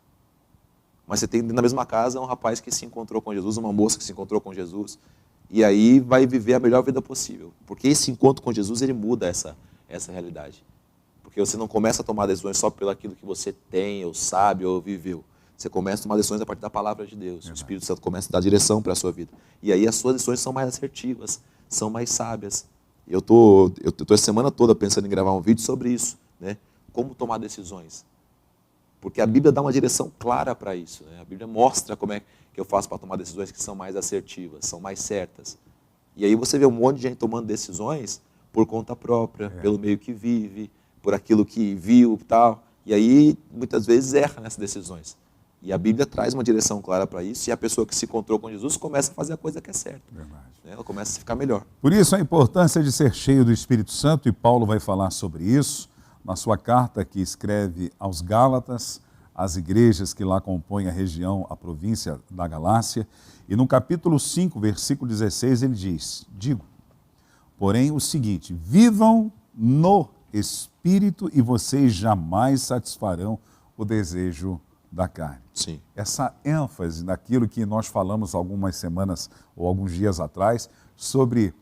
Mas você tem na mesma casa um rapaz que se encontrou com Jesus, uma moça que se encontrou com Jesus, e aí vai viver a melhor vida possível. Porque esse encontro com Jesus, ele muda essa realidade. Porque você não começa a tomar decisões só pelo aquilo que você tem, ou sabe, ou viveu. Você começa a tomar decisões a partir da palavra de Deus. O Espírito Santo começa a dar direção para a sua vida. E aí as suas decisões são mais assertivas, são mais sábias. Eu tô essa semana toda pensando em gravar um vídeo sobre isso, né? Como tomar decisões. Porque a Bíblia dá uma direção clara para isso. Né? A Bíblia mostra como é que eu faço para tomar decisões que são mais assertivas, são mais certas. E aí você vê um monte de gente tomando decisões por conta própria, pelo meio que vive, por aquilo que viu e tal. E aí, muitas vezes, erra nessas decisões. E a Bíblia traz uma direção clara para isso, e a pessoa que se encontrou com Jesus começa a fazer a coisa que é certa. Verdade. Né? Ela começa a ficar melhor. Por isso a importância de ser cheio do Espírito Santo, e Paulo vai falar sobre isso na sua carta que escreve aos Gálatas, às igrejas que lá compõem a região, a província da Galácia. E no capítulo 5, versículo 16, ele diz, digo, porém o seguinte, vivam no Espírito e vocês jamais satisfarão o desejo da carne. Sim. Essa ênfase naquilo que nós falamos algumas semanas ou alguns dias atrás sobre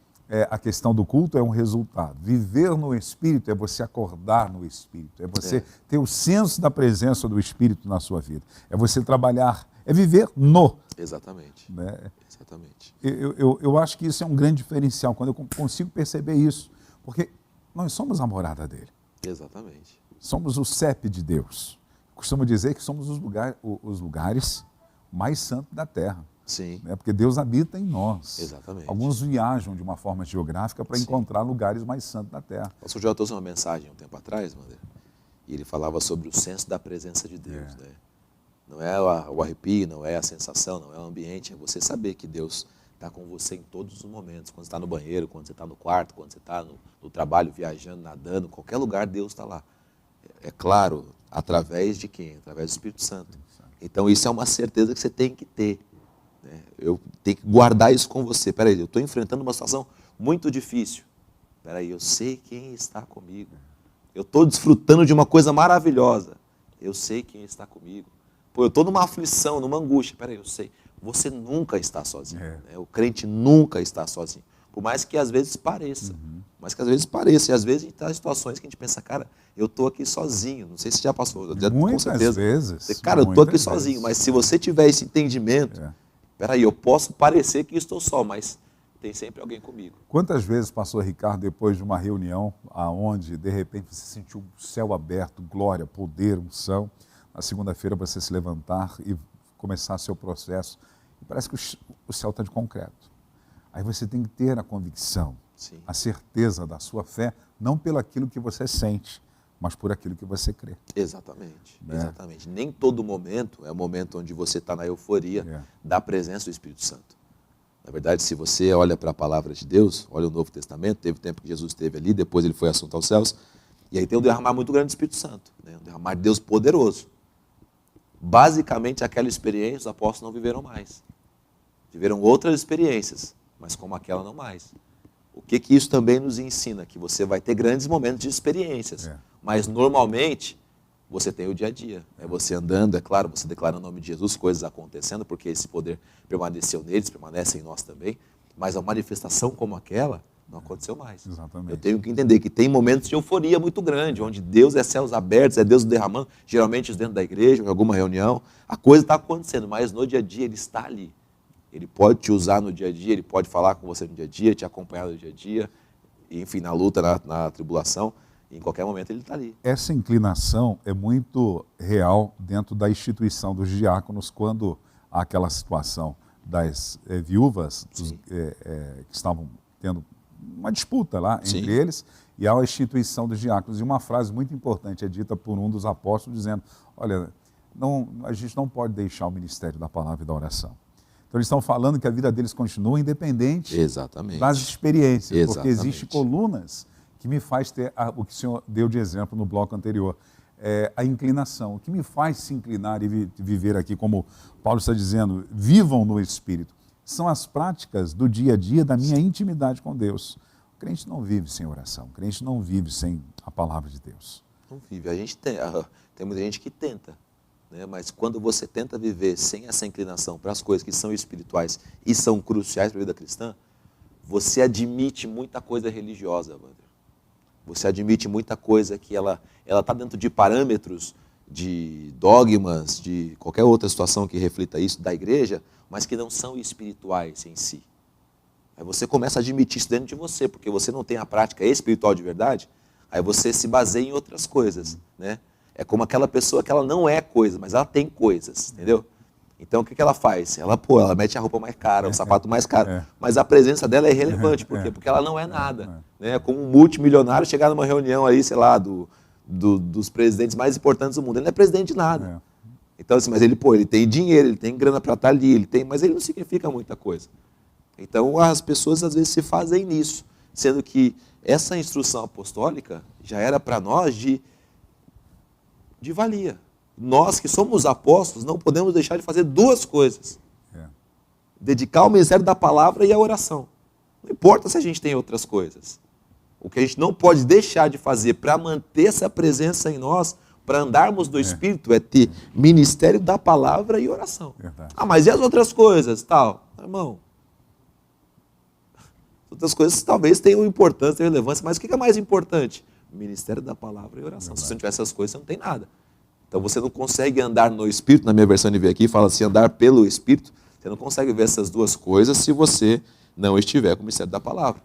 a questão do culto é um resultado. Viver no Espírito é você acordar no Espírito, é você ter o senso da presença do Espírito na sua vida, é você trabalhar, é viver no. Exatamente. Né? Exatamente. Eu acho que isso é um grande diferencial, quando eu consigo perceber isso, porque nós somos a morada dele, Exatamente. somos o CEP de Deus. Costumo dizer que somos os lugares mais santos da terra. Sim. Né? Porque Deus habita em nós. Exatamente. Alguns viajam de uma forma geográfica para encontrar lugares mais santos da terra. O pastor Joel trouxe uma mensagem um tempo atrás, Wander, e ele falava sobre o senso da presença de Deus. Né? Não é o arrepio, não é a sensação, não é o ambiente, é você saber que Deus está com você em todos os momentos. Quando você está no banheiro, quando você está no quarto, quando você está no trabalho, viajando, nadando, qualquer lugar Deus está lá. É claro, através de quem? Através do Espírito Santo. Então isso é uma certeza que você tem que ter. Né? Eu tenho que guardar isso com você. Peraí, eu estou enfrentando uma situação muito difícil. Peraí, eu sei quem está comigo. Eu estou desfrutando de uma coisa maravilhosa. Eu sei quem está comigo. Pô, eu estou numa aflição, numa angústia. Peraí, eu sei. Você nunca está sozinho. Né? O crente nunca está sozinho. Por mais que às vezes pareça. Mas que às vezes pareça. E às vezes a gente está em situações que a gente pensa, cara, eu estou aqui sozinho. Não sei se já passou. Muitas com certeza. vezes. Cara, eu estou aqui sozinho. Mas se você tiver esse entendimento, peraí, eu posso parecer que estou só, mas tem sempre alguém comigo. Quantas vezes, pastor Ricardo, depois de uma reunião aonde de repente você sentiu o céu aberto, glória, poder, unção, na segunda-feira você se levantar e começar seu processo, e parece que o céu está de concreto. Aí você tem que ter a convicção, Sim. a certeza da sua fé, não pelo aquilo que você sente, mas por aquilo que você crê. Exatamente, Né? exatamente. Nem todo momento é o momento onde você está na euforia da presença do Espírito Santo. Na verdade, se você olha para a palavra de Deus, olha o Novo Testamento, teve tempo que Jesus esteve ali, depois ele foi assunto aos céus, e aí tem um derramar muito grande do Espírito Santo, né? Um derramar de Deus poderoso. Basicamente, aquela experiência os apóstolos não viveram mais. Viveram outras experiências, mas como aquela não mais. O que isso também nos ensina? Que você vai ter grandes momentos de experiências, mas normalmente você tem o dia a dia. É você andando, é claro, você declara o nome de Jesus, coisas acontecendo, porque esse poder permaneceu neles, permanece em nós também, mas a manifestação como aquela não aconteceu mais. Exatamente. Eu tenho que entender que tem momentos de euforia muito grande, onde Deus é céus abertos, é Deus derramando, geralmente dentro da igreja, em alguma reunião, a coisa está acontecendo, mas no dia a dia Ele está ali. Ele pode te usar no dia a dia, Ele pode falar com você no dia a dia, te acompanhar no dia a dia, e, enfim, na luta, na tribulação, em qualquer momento Ele está ali. Essa inclinação é muito real dentro da instituição dos diáconos, quando há aquela situação das viúvas que estavam tendo uma disputa lá entre eles, e há a instituição dos diáconos. E uma frase muito importante é dita por um dos apóstolos, dizendo, olha, a gente não pode deixar o ministério da palavra e da oração. Então eles estão falando que a vida deles continua independente das experiências, porque existem colunas que me faz ter o que o senhor deu de exemplo no bloco anterior, a inclinação. O que me faz se inclinar e viver aqui, como Paulo está dizendo, vivam no Espírito, são as práticas do dia a dia da minha intimidade com Deus. O crente não vive sem oração, o crente não vive sem a palavra de Deus. Não vive. A gente tem muita gente que tenta, né? Mas quando você tenta viver sem essa inclinação para as coisas que são espirituais e são cruciais para a vida cristã, você admite muita coisa religiosa, Wander. Você admite muita coisa que ela está dentro de parâmetros, de dogmas, de qualquer outra situação que reflita isso da igreja, mas que não são espirituais em si. Aí você começa a admitir isso dentro de você, porque você não tem a prática espiritual de verdade, aí você se baseia em outras coisas, né? É como aquela pessoa que ela não é coisa, mas ela tem coisas, entendeu? Então o que ela faz? Ela mete a roupa mais cara, o sapato mais caro, mas a presença dela é irrelevante, por quê? Porque ela não é nada. Né? É como um multimilionário chegar numa reunião aí, sei lá, dos presidentes mais importantes do mundo. Ele não é presidente de nada. Então, assim, mas ele tem dinheiro, ele tem grana para estar ali, mas ele não significa muita coisa. Então, as pessoas às vezes se fazem nisso, sendo que essa instrução apostólica já era para nós de valia. Nós que somos apóstolos não podemos deixar de fazer duas coisas. Dedicar ao ministério da palavra e à oração. Não importa se a gente tem outras coisas. O que a gente não pode deixar de fazer para manter essa presença em nós, para andarmos do Espírito, é ter ministério da palavra e oração. Verdade. Mas e as outras coisas? Tal? Irmão, as outras coisas talvez tenham importância, tenham relevância, mas o que é mais importante? O ministério da palavra e oração. Verdade. Se você não tiver essas coisas, você não tem nada. Então você não consegue andar no Espírito, na minha versão de ver aqui, fala assim, andar pelo Espírito. Você não consegue ver essas duas coisas se você não estiver com o ministério da palavra.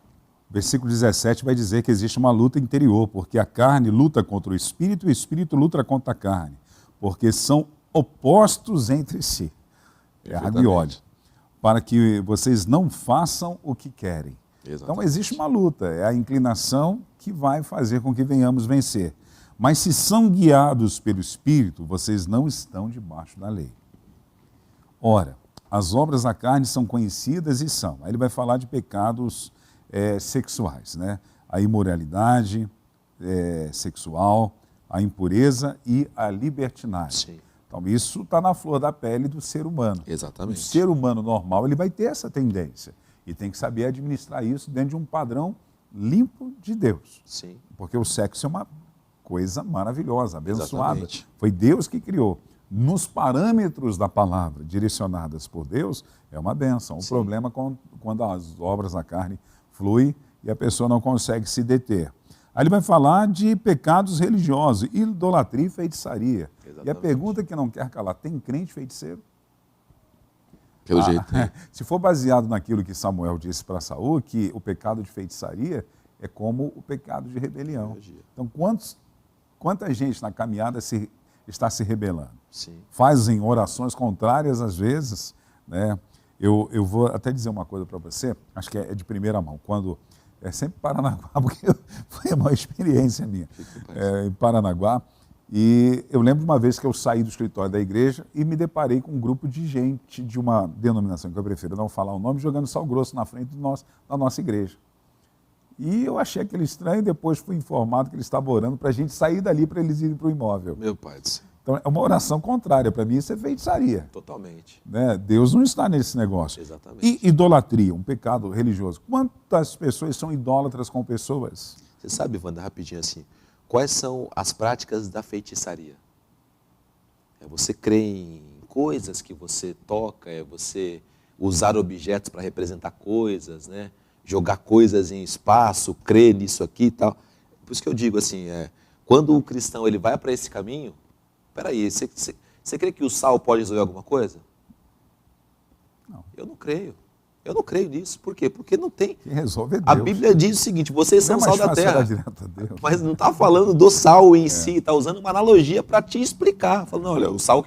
Versículo 17 vai dizer que existe uma luta interior, porque a carne luta contra o Espírito e o Espírito luta contra a carne, porque são opostos entre si. É água e óleo. Para que vocês não façam o que querem. Exatamente. Então existe uma luta, é a inclinação que vai fazer com que venhamos vencer. Mas se são guiados pelo Espírito, vocês não estão debaixo da lei. Ora, as obras da carne são conhecidas e são. Aí ele vai falar de pecados sexuais, né? A imoralidade sexual, a impureza e a libertinagem. Sim. Então isso está na flor da pele do ser humano. Exatamente. O ser humano normal ele vai ter essa tendência e tem que saber administrar isso dentro de um padrão limpo de Deus. Sim. Porque o sexo é uma coisa maravilhosa, abençoada. Exatamente. Foi Deus que criou. Nos parâmetros da palavra, direcionadas por Deus, é uma bênção. O problema é quando as obras da carne fluem e a pessoa não consegue se deter. Aí ele vai falar de pecados religiosos, idolatria e feitiçaria. Exatamente. E a pergunta que não quer calar, tem crente feiticeiro? Pelo jeito. Se for baseado naquilo que Samuel disse para Saul, que o pecado de feitiçaria é como o pecado de rebelião. Então, quanta gente na caminhada está se rebelando? Sim. Fazem orações contrárias às vezes, né? Eu vou até dizer uma coisa para você, acho que é de primeira mão, quando é sempre Paranaguá, porque foi uma experiência minha, em Paranaguá, e eu lembro de uma vez que eu saí do escritório da igreja e me deparei com um grupo de gente de uma denominação que eu prefiro não falar o nome, jogando sal grosso na frente da nossa igreja. E eu achei aquele estranho, depois fui informado que eles estavam orando para a gente sair dali para eles irem para o imóvel. Meu pai do céu. Então é uma oração contrária, para mim isso é feitiçaria. Totalmente. Né? Deus não está nesse negócio. Exatamente. E idolatria, um pecado religioso. Quantas pessoas são idólatras com pessoas? Você sabe, Wanda, rapidinho assim, quais são as práticas da feitiçaria? É você crer em coisas que você toca, é você usar objetos para representar coisas, né? Jogar coisas em espaço, crer nisso aqui e tal. Por isso que eu digo assim, quando o cristão ele vai para esse caminho, peraí, você crê que o sal pode resolver alguma coisa? Não. Eu não creio. Eu não creio nisso. Por quê? Porque não tem. Quem resolve é Deus. A Bíblia diz o seguinte, vocês são Não é sal mais da fácil terra. orar direto a Deus. Mas não está falando do sal em si, está usando uma analogia para te explicar. Falando, olha, o sal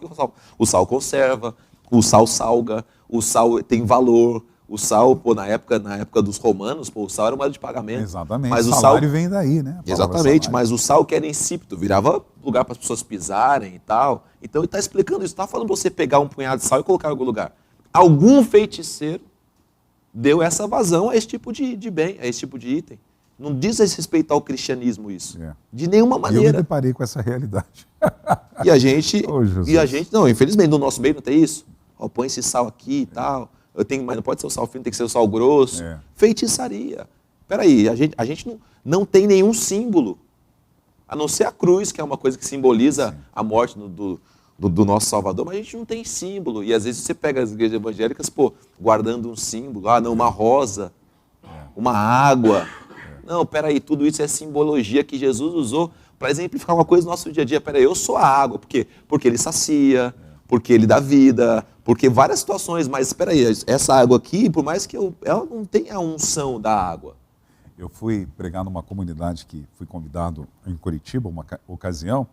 conserva, o sal salga, o sal tem valor, o sal, na época dos romanos, o sal era uma moeda de pagamento. Exatamente, mas o o salário sal vem daí, né? Exatamente, Salário. mas o sal que era insípido, virava lugar para as pessoas pisarem e tal. Então ele está explicando isso, está falando para você pegar um punhado de sal e colocar em algum lugar. Algum feiticeiro deu essa vazão a esse tipo de bem, a esse tipo de item. Não diz respeito ao cristianismo isso. De nenhuma E eu me maneira. deparei com essa realidade. E a gente, Oh, Jesus. não, infelizmente no nosso meio não tem isso. Ó, põe esse sal aqui e tal. Mas não pode ser o sal fino, tem que ser o sal grosso. Feitiçaria. Peraí, a gente não tem nenhum símbolo, a não ser a cruz, que é uma coisa que simboliza a morte do nosso Salvador, mas a gente não tem símbolo. E às vezes você pega as igrejas evangélicas, guardando um símbolo, uma rosa, uma água. Não, peraí, tudo isso é simbologia que Jesus usou para exemplificar uma coisa no nosso dia a dia. Peraí, eu sou a água, por quê? Porque ele sacia, porque ele dá vida, porque várias situações, mas espera aí, essa água aqui, por mais que ela não tenha a unção da água. Eu fui pregar numa comunidade que fui convidado em Curitiba, uma ocasião,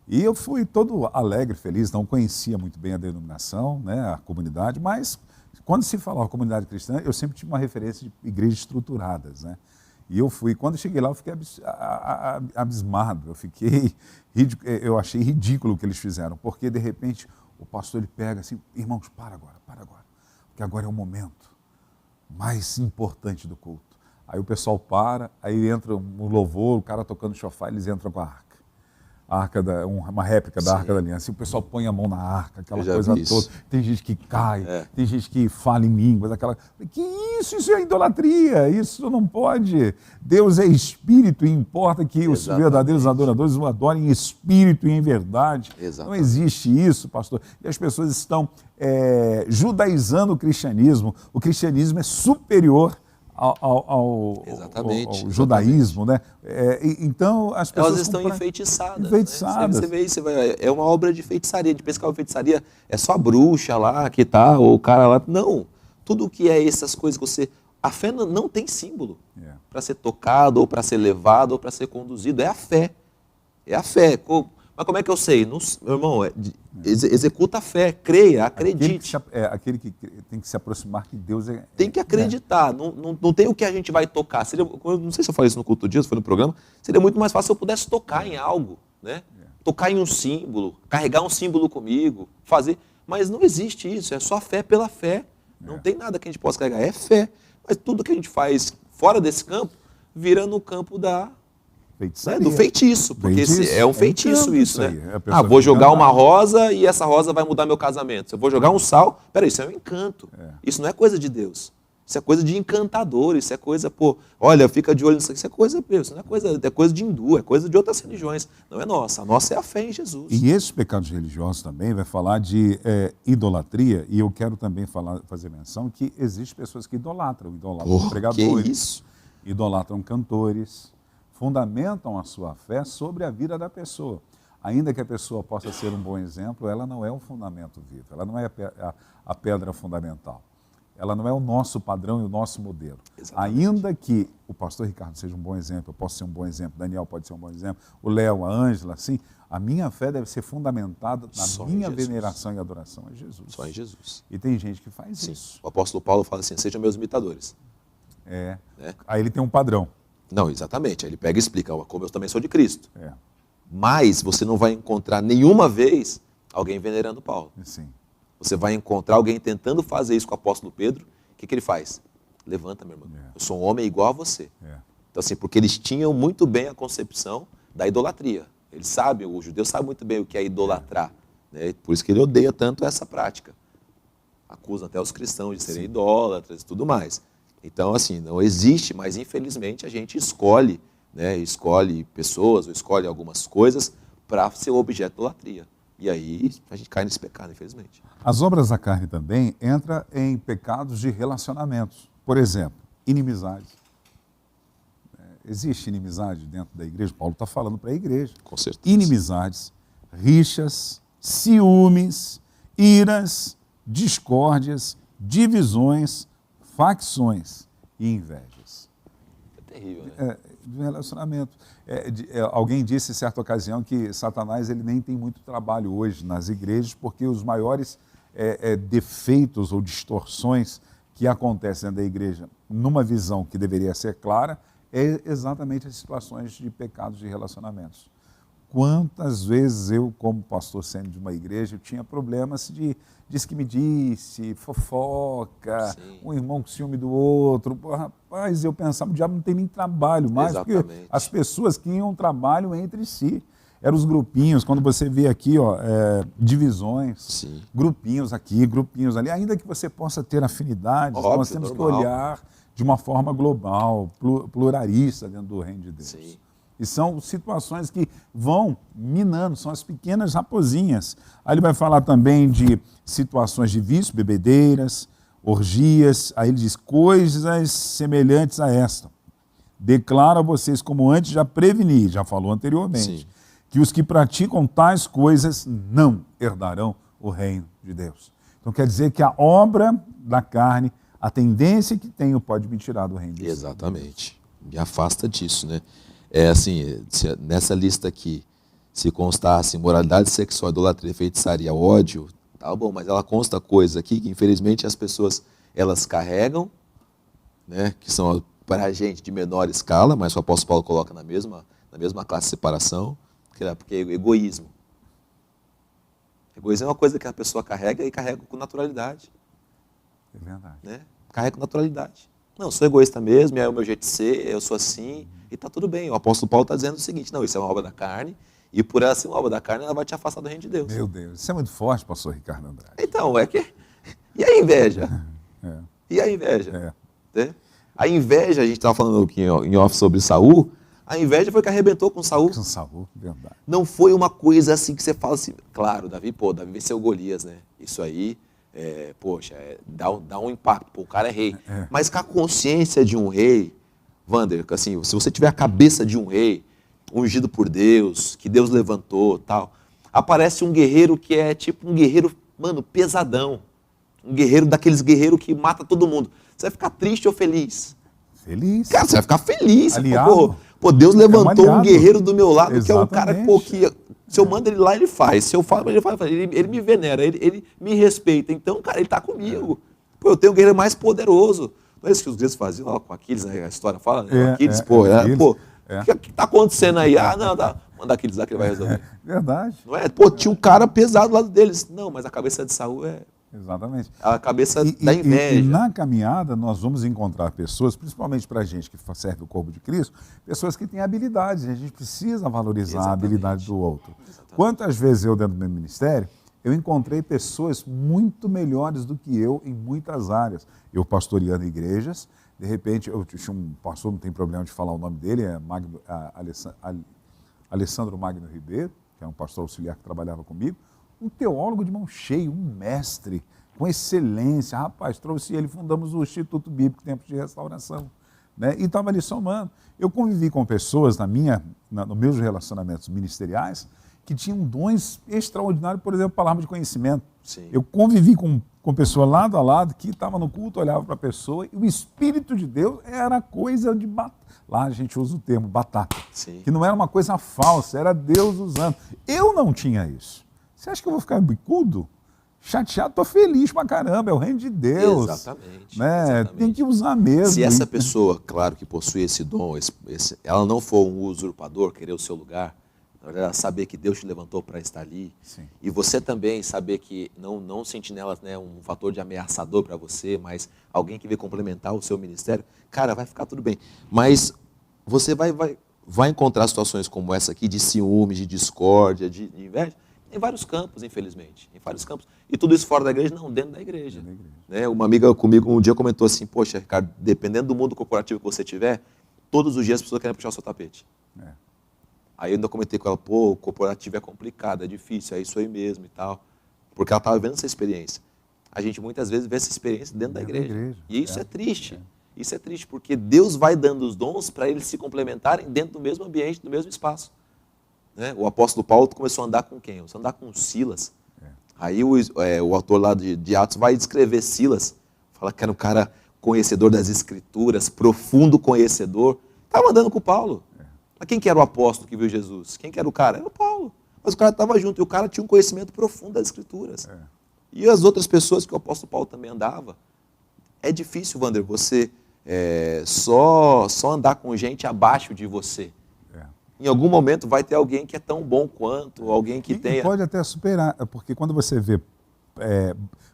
e eu fui todo alegre, feliz, não conhecia muito bem a denominação, né, a comunidade, mas quando se falava comunidade cristã, eu sempre tive uma referência de igrejas estruturadas, né? E eu fui, quando eu cheguei lá, eu fiquei abismado, eu achei ridículo o que eles fizeram, porque de repente o pastor ele pega assim, irmãos, para agora, porque agora é o momento mais importante do culto. Aí o pessoal para, aí entra um louvor, o cara tocando chofar, eles entram com a arca. Uma réplica da Arca da Aliança. E o pessoal põe a mão na arca, aquela coisa toda. Tem gente que cai, tem gente que fala em línguas, Que isso? Isso é idolatria, isso não pode. Deus é espírito e importa que os verdadeiros adoradores o adorem em espírito e em verdade. Não existe isso, pastor. E as pessoas estão judaizando o cristianismo. O cristianismo é superior ao judaísmo, né? Então as pessoas elas estão enfeitiçadas. Enfeitiçadas. Né? Você vê, é uma obra de feitiçaria, de pensa que a feitiçaria é só a bruxa lá que tá, ou o cara lá. Não. Tudo que é essas coisas que você. A fé não tem símbolo para ser tocado, ou para ser levado, ou para ser conduzido. É a fé. É a fé. Mas como é que eu sei? Meu irmão, executa a fé, creia, acredite. Aquele que tem que se aproximar que Deus é... Tem que acreditar, não tem o que a gente vai tocar. Não sei se eu falei isso no culto do dia, se foi no programa, seria muito mais fácil se eu pudesse tocar em algo, né? Tocar em um símbolo, carregar um símbolo comigo, fazer... Mas não existe isso, é só fé pela fé. Não tem nada que a gente possa carregar, é fé. Mas tudo que a gente faz fora desse campo, vira no campo do feitiço, porque é um feitiço isso, né? Vou jogar uma rosa e essa rosa vai mudar meu casamento. Se eu vou jogar um sal, peraí, isso é um encanto. Isso não é coisa de Deus. Isso é coisa de encantador, isso é coisa, olha, fica de olho nisso aqui, isso é coisa, isso não é coisa de hindu, é coisa de outras religiões. Não é nossa, a nossa é a fé em Jesus. E esses pecados religiosos também vai falar de idolatria, e eu quero também fazer menção que existem pessoas que idolatram pregadores, que isso? Idolatram cantores, fundamentam a sua fé sobre a vida da pessoa. Ainda que a pessoa possa ser um bom exemplo, ela não é um fundamento vivo, ela não é a pedra fundamental. Ela não é o nosso padrão e o nosso modelo. Exatamente. Ainda que o pastor Ricardo seja um bom exemplo, eu posso ser um bom exemplo, Daniel pode ser um bom exemplo, o Léo, a Ângela, assim, a minha fé deve ser fundamentada na minha veneração e adoração a Jesus. Só em Jesus. E tem gente que faz isso. O apóstolo Paulo fala assim, sejam meus imitadores. Aí ele tem um padrão. Não, exatamente. Aí ele pega e explica, como eu também sou de Cristo. Mas você não vai encontrar nenhuma vez alguém venerando Paulo. Sim. Você vai encontrar alguém tentando fazer isso com o apóstolo Pedro. O que ele faz? Levanta, meu irmão. Eu sou um homem igual a você. Então, assim, porque eles tinham muito bem a concepção da idolatria. Eles sabem, o judeu sabe muito bem o que é idolatrar. Né? Por isso que ele odeia tanto essa prática. Acusa até os cristãos de serem idólatras e tudo mais. Então, assim, não existe, mas infelizmente a gente escolhe, né? Escolhe pessoas ou escolhe algumas coisas para ser objeto de idolatria. E aí a gente cai nesse pecado, infelizmente. As obras da carne também entram em pecados de relacionamentos. Por exemplo, inimizade. Existe inimizade dentro da igreja? Paulo está falando para a igreja. Com certeza. Inimizades, rixas, ciúmes, iras, discórdias, divisões, facções e invejas. É terrível, né? De relacionamento. Alguém disse em certa ocasião que Satanás ele nem tem muito trabalho hoje nas igrejas porque os maiores defeitos ou distorções que acontecem dentro da igreja numa visão que deveria ser clara é exatamente as situações de pecados de relacionamentos. Quantas vezes eu, como pastor sênior de uma igreja, eu tinha problemas de disse que me disse, fofoca, um irmão com ciúme do outro. Rapaz, eu pensava, o diabo não tem nem trabalho mais, porque as pessoas criam um trabalho entre si. Eram os grupinhos, quando você vê aqui, divisões, grupinhos aqui, grupinhos ali, ainda que você possa ter afinidades, nós temos que olhar de uma forma global, pluralista dentro do reino de Deus. Sim. E são situações que vão minando, são as pequenas raposinhas. Aí ele vai falar também de situações de vício, bebedeiras, orgias. Aí ele diz, coisas semelhantes a esta. Declaro a vocês, como antes já preveni, já falou anteriormente, que os que praticam tais coisas não herdarão o reino de Deus. Então quer dizer que a obra da carne, a tendência que tenho pode me tirar do reino de Deus. Exatamente. Me afasta disso, né? Nessa lista aqui, se constasse imoralidade sexual, idolatria, feitiçaria, ódio, tá bom, mas ela consta coisa aqui que infelizmente as pessoas, elas carregam, né, que são para a gente de menor escala, mas o apóstolo Paulo coloca na mesma classe de separação, porque é egoísmo. Egoísmo é uma coisa que a pessoa carrega e carrega com naturalidade. É verdade. Né? Carrega com naturalidade. Não, eu sou egoísta mesmo, é o meu jeito de ser, eu sou assim, e está tudo bem. O apóstolo Paulo está dizendo o seguinte, não, isso é uma obra da carne, e por ela ser uma obra da carne, ela vai te afastar do reino de Deus. Meu Deus, isso é muito forte, pastor Ricardo Andrade. Então, é que... E a inveja? É. E a inveja? É. Né? A inveja, a gente estava falando aqui em off sobre Saul, a inveja foi que arrebentou com Saul. Com Saul, verdade. Não foi uma coisa assim que você fala assim, claro, Davi venceu Golias, né? Isso aí, dá um impacto, pô, o cara é rei. Mas com a consciência de um rei, Wander, assim, se você tiver a cabeça de um rei, ungido por Deus, que Deus levantou, tal, aparece um guerreiro que é tipo um guerreiro, mano, pesadão. Um guerreiro daqueles guerreiros que mata todo mundo. Você vai ficar triste ou feliz? Feliz. Cara, você vai ficar feliz. Aliado. Pô, Deus levantou um aliado. guerreiro do meu lado, que é um cara Exatamente. pô, que se eu mando ele lá, ele faz. Se eu falo, ele faz. Ele me venera, ele me respeita. Então, cara, ele está comigo. Pô, eu tenho um guerreiro mais poderoso. Não é isso que os gregos faziam lá com Aquiles, né? A história fala, né? Aquiles, Aquiles. O que está acontecendo aí? Ah, não, tá. Manda Aquiles lá que ele vai resolver. Verdade. Não é? Pô, tinha um cara pesado do lado deles. Não, mas a cabeça de Saul é Exatamente. a cabeça da inveja. E na caminhada nós vamos encontrar pessoas, principalmente para a gente que serve o corpo de Cristo, pessoas que têm habilidades. A gente precisa valorizar a habilidade do outro. Quantas vezes eu, dentro do meu ministério, eu encontrei pessoas muito melhores do que eu em muitas áreas. Eu pastoreando igrejas, de repente, eu tinha um pastor, não tem problema de falar o nome dele, é Alessandro Magno Ribeiro, que é um pastor auxiliar que trabalhava comigo, um teólogo de mão cheia, um mestre, com excelência. Rapaz, trouxe ele, fundamos o Instituto Bíblico Tempos de Restauração. Né? E estava ali somando. Eu convivi com pessoas nos meus relacionamentos ministeriais que tinham dons extraordinários, por exemplo, palavra de conhecimento. Sim. Eu convivi com pessoa lado a lado que estava no culto, olhava para a pessoa e o Espírito de Deus era coisa de batata. Lá a gente usa o termo batata. Sim. Que não era uma coisa falsa, era Deus usando. Eu não tinha isso. Você acha que eu vou ficar bicudo? Chateado? Estou feliz pra caramba, é o reino de Deus. Exatamente, Né? exatamente. Tem que usar mesmo. Se essa pessoa, claro, que possui esse dom, ela não for um usurpador, querer o seu lugar, na verdade, ela saber que Deus te levantou para estar ali, Sim. e você também saber que não sentinela, né, um fator de ameaçador para você, mas alguém que veio complementar o seu ministério, cara, vai ficar tudo bem. Mas você vai encontrar situações como essa aqui, de ciúmes, de discórdia, de inveja, em vários campos, infelizmente, em vários campos. E tudo isso fora da igreja? Não, dentro da igreja. Né? Uma amiga comigo um dia comentou assim, poxa, Ricardo, dependendo do mundo corporativo que você tiver, todos os dias as pessoas querem puxar o seu tapete. É. Aí eu ainda comentei com ela, pô, o corporativo é complicado, é difícil, é isso aí mesmo e tal. Porque ela estava vendo essa experiência. A gente muitas vezes vê essa experiência dentro da igreja. E isso é triste. Isso é triste, porque Deus vai dando os dons para eles se complementarem dentro do mesmo ambiente, do mesmo espaço. Né? O apóstolo Paulo começou a andar com quem? Começou a andar com Silas. Aí o autor lá de Atos vai descrever Silas, fala que era um cara conhecedor das Escrituras, profundo conhecedor. Estava andando com Paulo. Mas quem que era o apóstolo que viu Jesus? Quem que era o cara? Era o Paulo. Mas o cara estava junto, e o cara tinha um conhecimento profundo das Escrituras. E as outras pessoas que o apóstolo Paulo também andava. É difícil, Wander, você só andar com gente abaixo de você. Em algum momento vai ter alguém que é tão bom quanto, alguém que tenha... E pode até superar, porque quando você vê,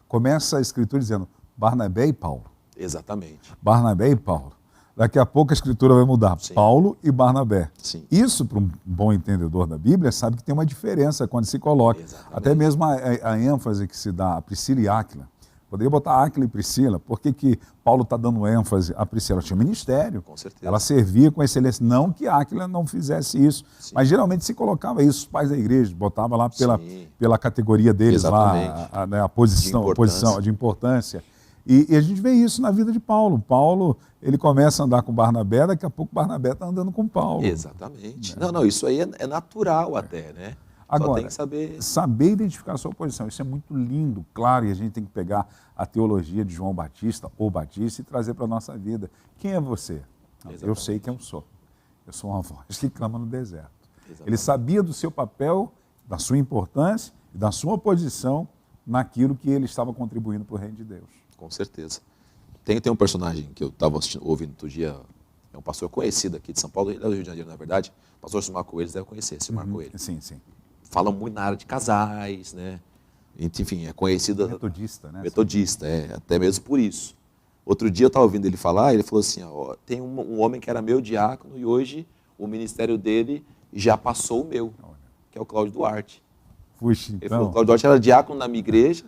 começa a Escritura dizendo Barnabé e Paulo. Exatamente. Barnabé e Paulo. Daqui a pouco a Escritura vai mudar. Sim. Paulo e Barnabé. Sim. Isso, para um bom entendedor da Bíblia, sabe que tem uma diferença quando se coloca. Exatamente. Até mesmo a ênfase que se dá a Priscila e Áquila. Poderia botar Áquila e Priscila. Por que Paulo está dando ênfase a Priscila? Ela tinha ministério. Com certeza. Ela servia com excelência. Não que Áquila não fizesse isso. Sim. Mas geralmente se colocava isso, os pais da igreja, botava lá pela categoria deles, lá, a posição de importância. E a gente vê isso na vida de Paulo. Paulo, ele começa a andar com Barnabé, daqui a pouco Barnabé está andando com Paulo. Exatamente. Não, isso aí é natural até, né? Agora, só tem que saber identificar a sua posição. Isso é muito lindo, claro, e a gente tem que pegar a teologia de João Batista ou Batista e trazer para a nossa vida. Quem é você? Eu sei quem eu sou. Eu sou uma voz que clama no deserto. Exatamente. Ele sabia do seu papel, da sua importância e da sua posição naquilo que ele estava contribuindo para o reino de Deus. Com certeza. Tem um personagem que eu estava ouvindo outro dia, é um pastor conhecido aqui de São Paulo, ele é do Rio de Janeiro, na verdade. O pastor Silmar Coelho, deve conhecer, Silmar Coelho. Sim, sim. Fala muito na área de casais, né? Enfim, é conhecida... Metodista, né? Metodista, até mesmo por isso. Outro dia eu estava ouvindo ele falar, ele falou assim, ó, tem um homem que era meu diácono e hoje o ministério dele já passou o meu, que é o Cláudio Duarte. Puxa, Ele falou, o então. Cláudio Duarte era diácono na minha igreja,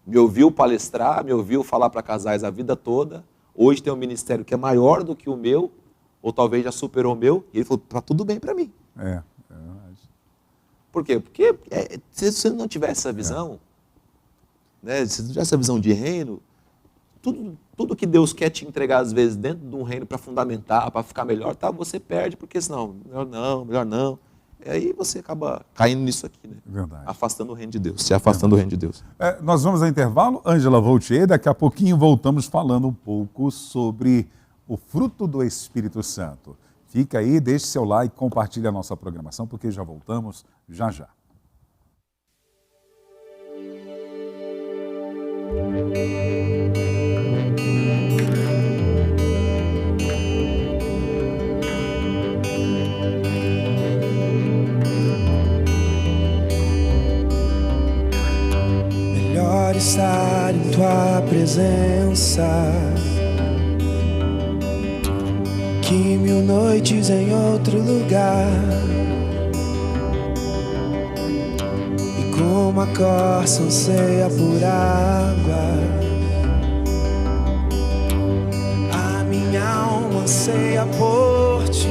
me ouviu palestrar, me ouviu falar para casais a vida toda, hoje tem um ministério que é maior do que o meu, ou talvez já superou o meu, e ele falou, tá tudo bem para mim. É verdade. Por quê? Porque se você não tiver essa visão, né, se não tiver essa visão de reino, tudo que Deus quer te entregar, às vezes, dentro de um reino para fundamentar, para ficar melhor, tá, você perde, porque senão, melhor não. E aí você acaba caindo nisso aqui, né? Verdade. Afastando o reino de Deus, se afastando do reino de Deus. Nós vamos ao intervalo. Ângela Voltier, daqui a pouquinho voltamos falando um pouco sobre o fruto do Espírito Santo. Fica aí, deixe seu like, compartilhe a nossa programação, porque já voltamos já já. Melhor estar em tua presença que 1000 noites em outro lugar. E como a corça anseia por água, a minha alma anseia por ti.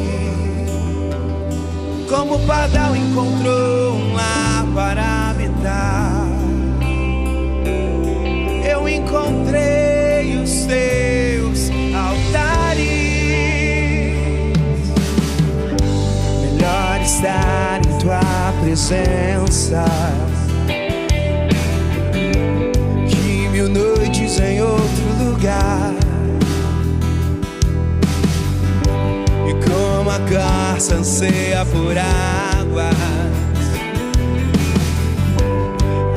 Como o pardal encontrou um lar para habitar, eu encontrei os teus altares. Melhor estar em tua presença que 1000 noites em outro lugar. E como a garça anseia por águas,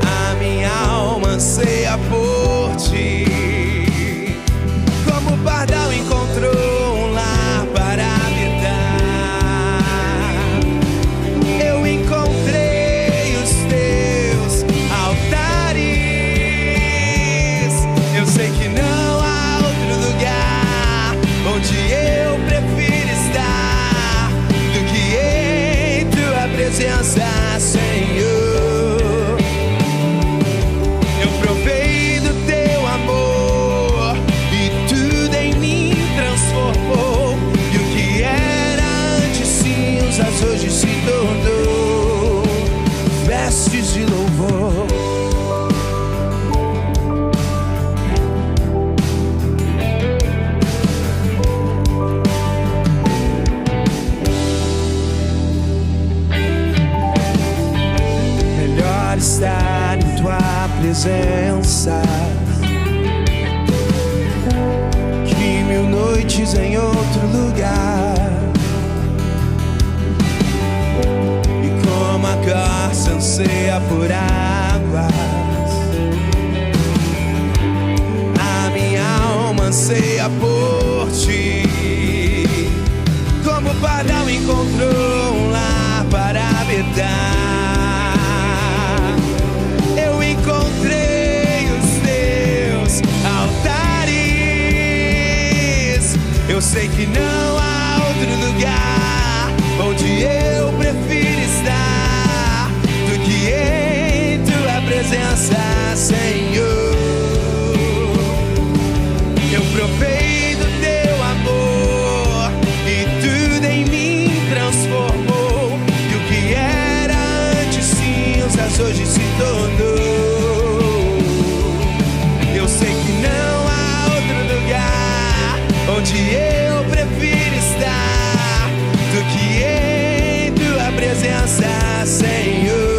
a minha alma anseia por ti. Como o pardal encontrou um lar para habitar, eu encontrei os teus altares. Eu sei que não há outro lugar onde eu prefiro estar do que em tua presença, Senhor. Hoje se tornou vestes de louvor. Melhor estar em tua presença que 1000 noites em outro lugar. Como a garça anseia por águas, a minha alma anseia por ti. Como o pardal encontrou um lar para habitar, eu encontrei os teus altares. Eu sei que não há outro lugar onde eu prefiro estar do que em tua presença, Senhor. Eu provei do teu amor e tudo em mim transformou. E o que era antes cinzas hoje se tornou. Eu sei que não há outro lugar onde eu prefiro estar do que em tua presença, Senhor.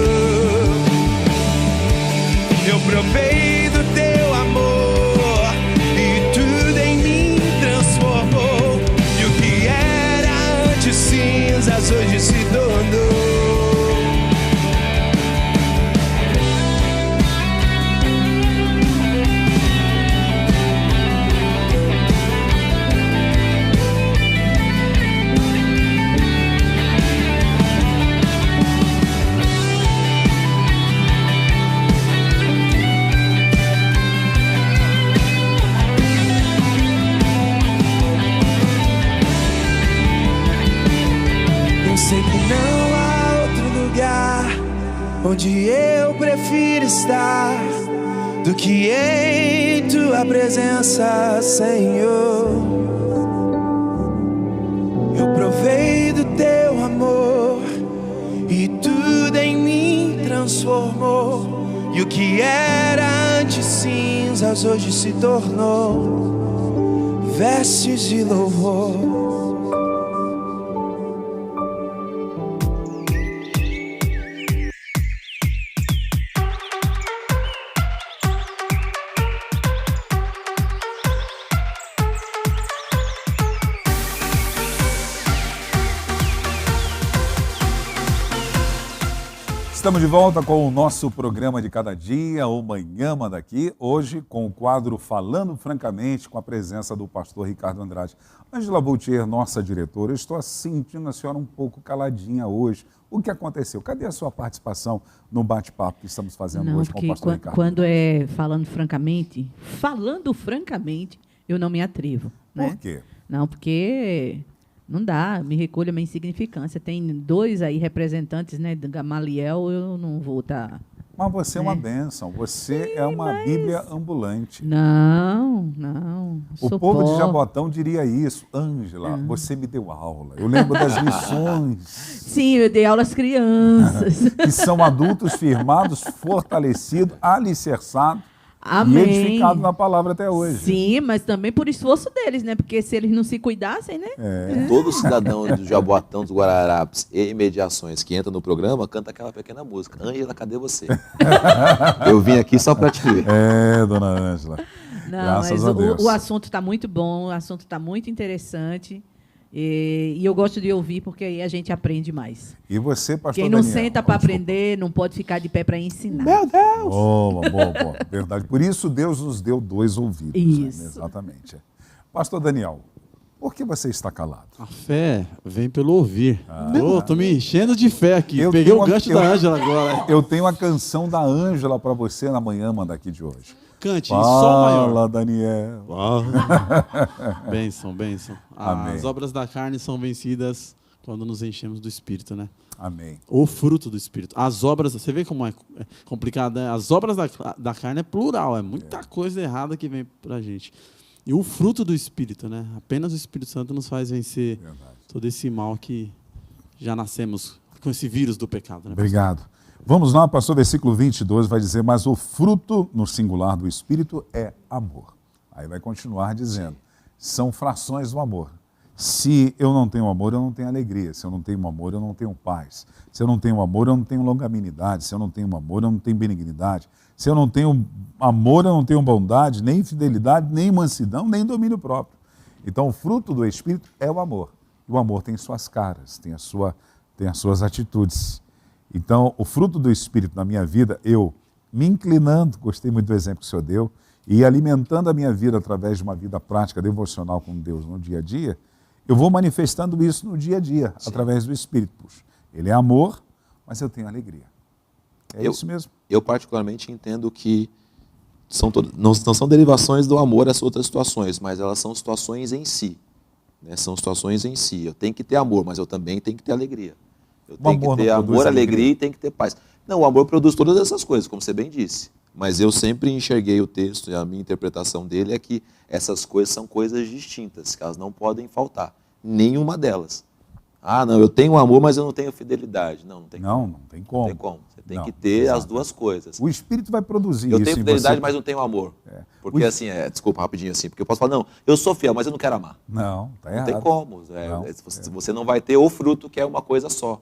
Eu provei do teu amor e tudo em mim transformou. E o que era antes cinzas hoje se tornou. sei que não há outro lugar onde eu prefiro estar do que em tua presença, Senhor. Eu provei do teu amor e tudo em mim transformou. E o que era antes cinzas hoje se tornou vestes de louvor. Estamos de volta com o nosso programa de cada dia, o Manhã Manda Aqui, hoje com o quadro Falando Francamente, com a presença do pastor Ricardo Andrade. Ângela Boutier, nossa diretora, eu estou sentindo a senhora um pouco caladinha hoje. O que aconteceu? Cadê a sua participação no bate-papo que estamos fazendo hoje com o pastor Ricardo? Quando é falando francamente, eu não me atrevo. Né? Por quê? Não, porque não dá, me recolho a minha insignificância. Tem 2 aí representantes, né, de Gamaliel, eu não vou estar... Mas você é uma bênção, você é uma Bíblia ambulante. Não. O povo de Jabotão diria isso. Ângela, você me deu aula. Eu lembro das lições. Sim, eu dei aula às crianças. Que são adultos firmados, fortalecidos, alicerçados. Amém. E edificado na palavra até hoje. Sim, mas também por esforço deles, né? Porque se eles não se cuidassem, né? Todo cidadão do Jaboatão, dos Guararapes e imediações que entra no programa, canta aquela pequena música. Ângela, cadê você? Eu vim aqui só para te ver. Dona Ângela. Não, Graças mas a Deus. o assunto está muito bom, o assunto está muito interessante. E eu gosto de ouvir, porque aí a gente aprende mais. E você, pastor Quem não Daniel? senta para aprender, não pode ficar de pé para ensinar. Meu Deus! Boa. Verdade. Por isso Deus nos deu 2 ouvidos. Isso. Né? Exatamente. Pastor Daniel, por que você está calado? A fé vem pelo ouvir. Tô me enchendo de fé aqui. Eu Peguei tenho o gancho da Ângela agora. Eu tenho a canção da Ângela para você na Manhã Manda Aqui de hoje. Cante, em sol maior. Fala, Daniel. Bênção. Amém. As obras da carne são vencidas quando nos enchemos do Espírito, né? Amém. O fruto do Espírito. As obras, você vê como é complicado, né? As obras da carne é plural, é muita coisa errada que vem pra gente. E o fruto do Espírito, né? Apenas o Espírito Santo nos faz vencer todo esse mal que já nascemos com esse vírus do pecado, né? Obrigado. Vamos lá, pastor, versículo 22 vai dizer, mas o fruto no singular do Espírito é amor. Aí vai continuar dizendo, são frações do amor. Se eu não tenho amor, eu não tenho alegria. Se eu não tenho amor, eu não tenho paz. Se eu não tenho amor, eu não tenho longanimidade. Se eu não tenho amor, eu não tenho benignidade. Se eu não tenho amor, eu não tenho bondade, nem fidelidade, nem mansidão, nem domínio próprio. Então, o fruto do Espírito é o amor. E o amor tem suas caras, tem as suas atitudes. Então, o fruto do Espírito na minha vida, eu me inclinando, gostei muito do exemplo que o senhor deu, e alimentando a minha vida através de uma vida prática, devocional com Deus no dia a dia, eu vou manifestando isso no dia a dia, através do Espírito. Puxa, ele é amor, mas eu tenho alegria. Isso mesmo. Eu particularmente entendo que não são derivações do amor as outras situações, mas elas são situações em si. Né? São situações em si. Eu tenho que ter amor, mas eu também tenho que ter alegria. Eu tenho que ter amor, alegria e tenho que ter paz. Não, o amor produz todas essas coisas, como você bem disse. Mas eu sempre enxerguei o texto e a minha interpretação dele é que essas coisas são coisas distintas, que elas não podem faltar. Nenhuma delas. Ah, não, eu tenho amor, mas eu não tenho fidelidade. Não tem como. Não tem como. Não tem como. Você tem que ter as duas coisas. O Espírito vai produzir eu isso. Eu tenho fidelidade, mas não tenho amor. Porque assim, desculpa rapidinho assim, porque eu posso falar, não, eu sou fiel, mas eu não quero amar. Não, tá errado. Não tem como. Você não vai ter o fruto, que é uma coisa só.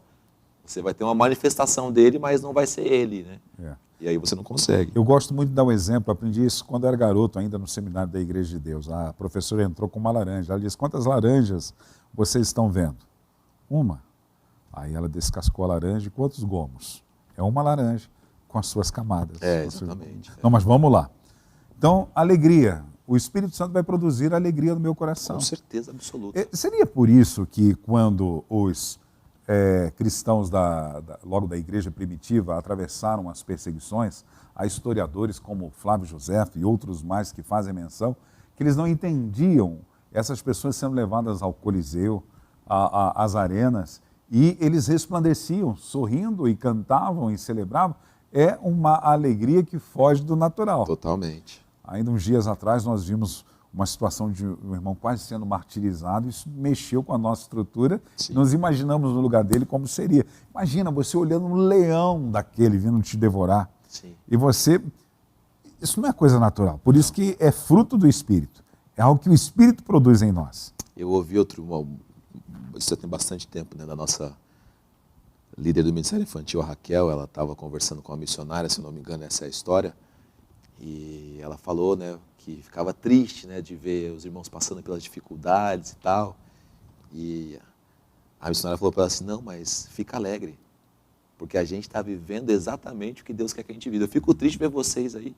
Você vai ter uma manifestação dele, mas não vai ser ele, né? E aí você não consegue. Eu gosto muito de dar um exemplo, aprendi isso quando eu era garoto, ainda no seminário da Igreja de Deus. A professora entrou com uma laranja. Ela disse, quantas laranjas vocês estão vendo? Uma. Aí ela descascou a laranja e quantos gomos? É uma laranja com as suas camadas. Exatamente. Não, mas vamos lá. Então, alegria. O Espírito Santo vai produzir a alegria no meu coração. Com certeza absoluta. Seria por isso que quando os cristãos logo da igreja primitiva atravessaram as perseguições, há historiadores como Flávio Josefo e outros mais que fazem menção, que eles não entendiam essas pessoas sendo levadas ao Coliseu, às arenas, E eles resplandeciam, sorrindo e cantavam e celebravam. É uma alegria que foge do natural. Totalmente. Ainda uns dias atrás nós vimos uma situação de um irmão quase sendo martirizado, isso mexeu com a nossa estrutura, Sim. nós imaginamos no lugar dele como seria. Imagina você olhando um leão daquele vindo te devorar, Sim. e você... Isso não é coisa natural, por isso que é fruto do Espírito, é algo que o Espírito produz em nós. Eu ouvi isso já tem bastante tempo, né, da nossa líder do Ministério Infantil, a Raquel, ela estava conversando com uma missionária, se não me engano, essa é a história, e ela falou, né, que ficava triste, né, de ver os irmãos passando pelas dificuldades e tal, e a missionária falou para ela assim, não, mas fica alegre, porque a gente está vivendo exatamente o que Deus quer que a gente viva. Eu fico triste de ver vocês aí,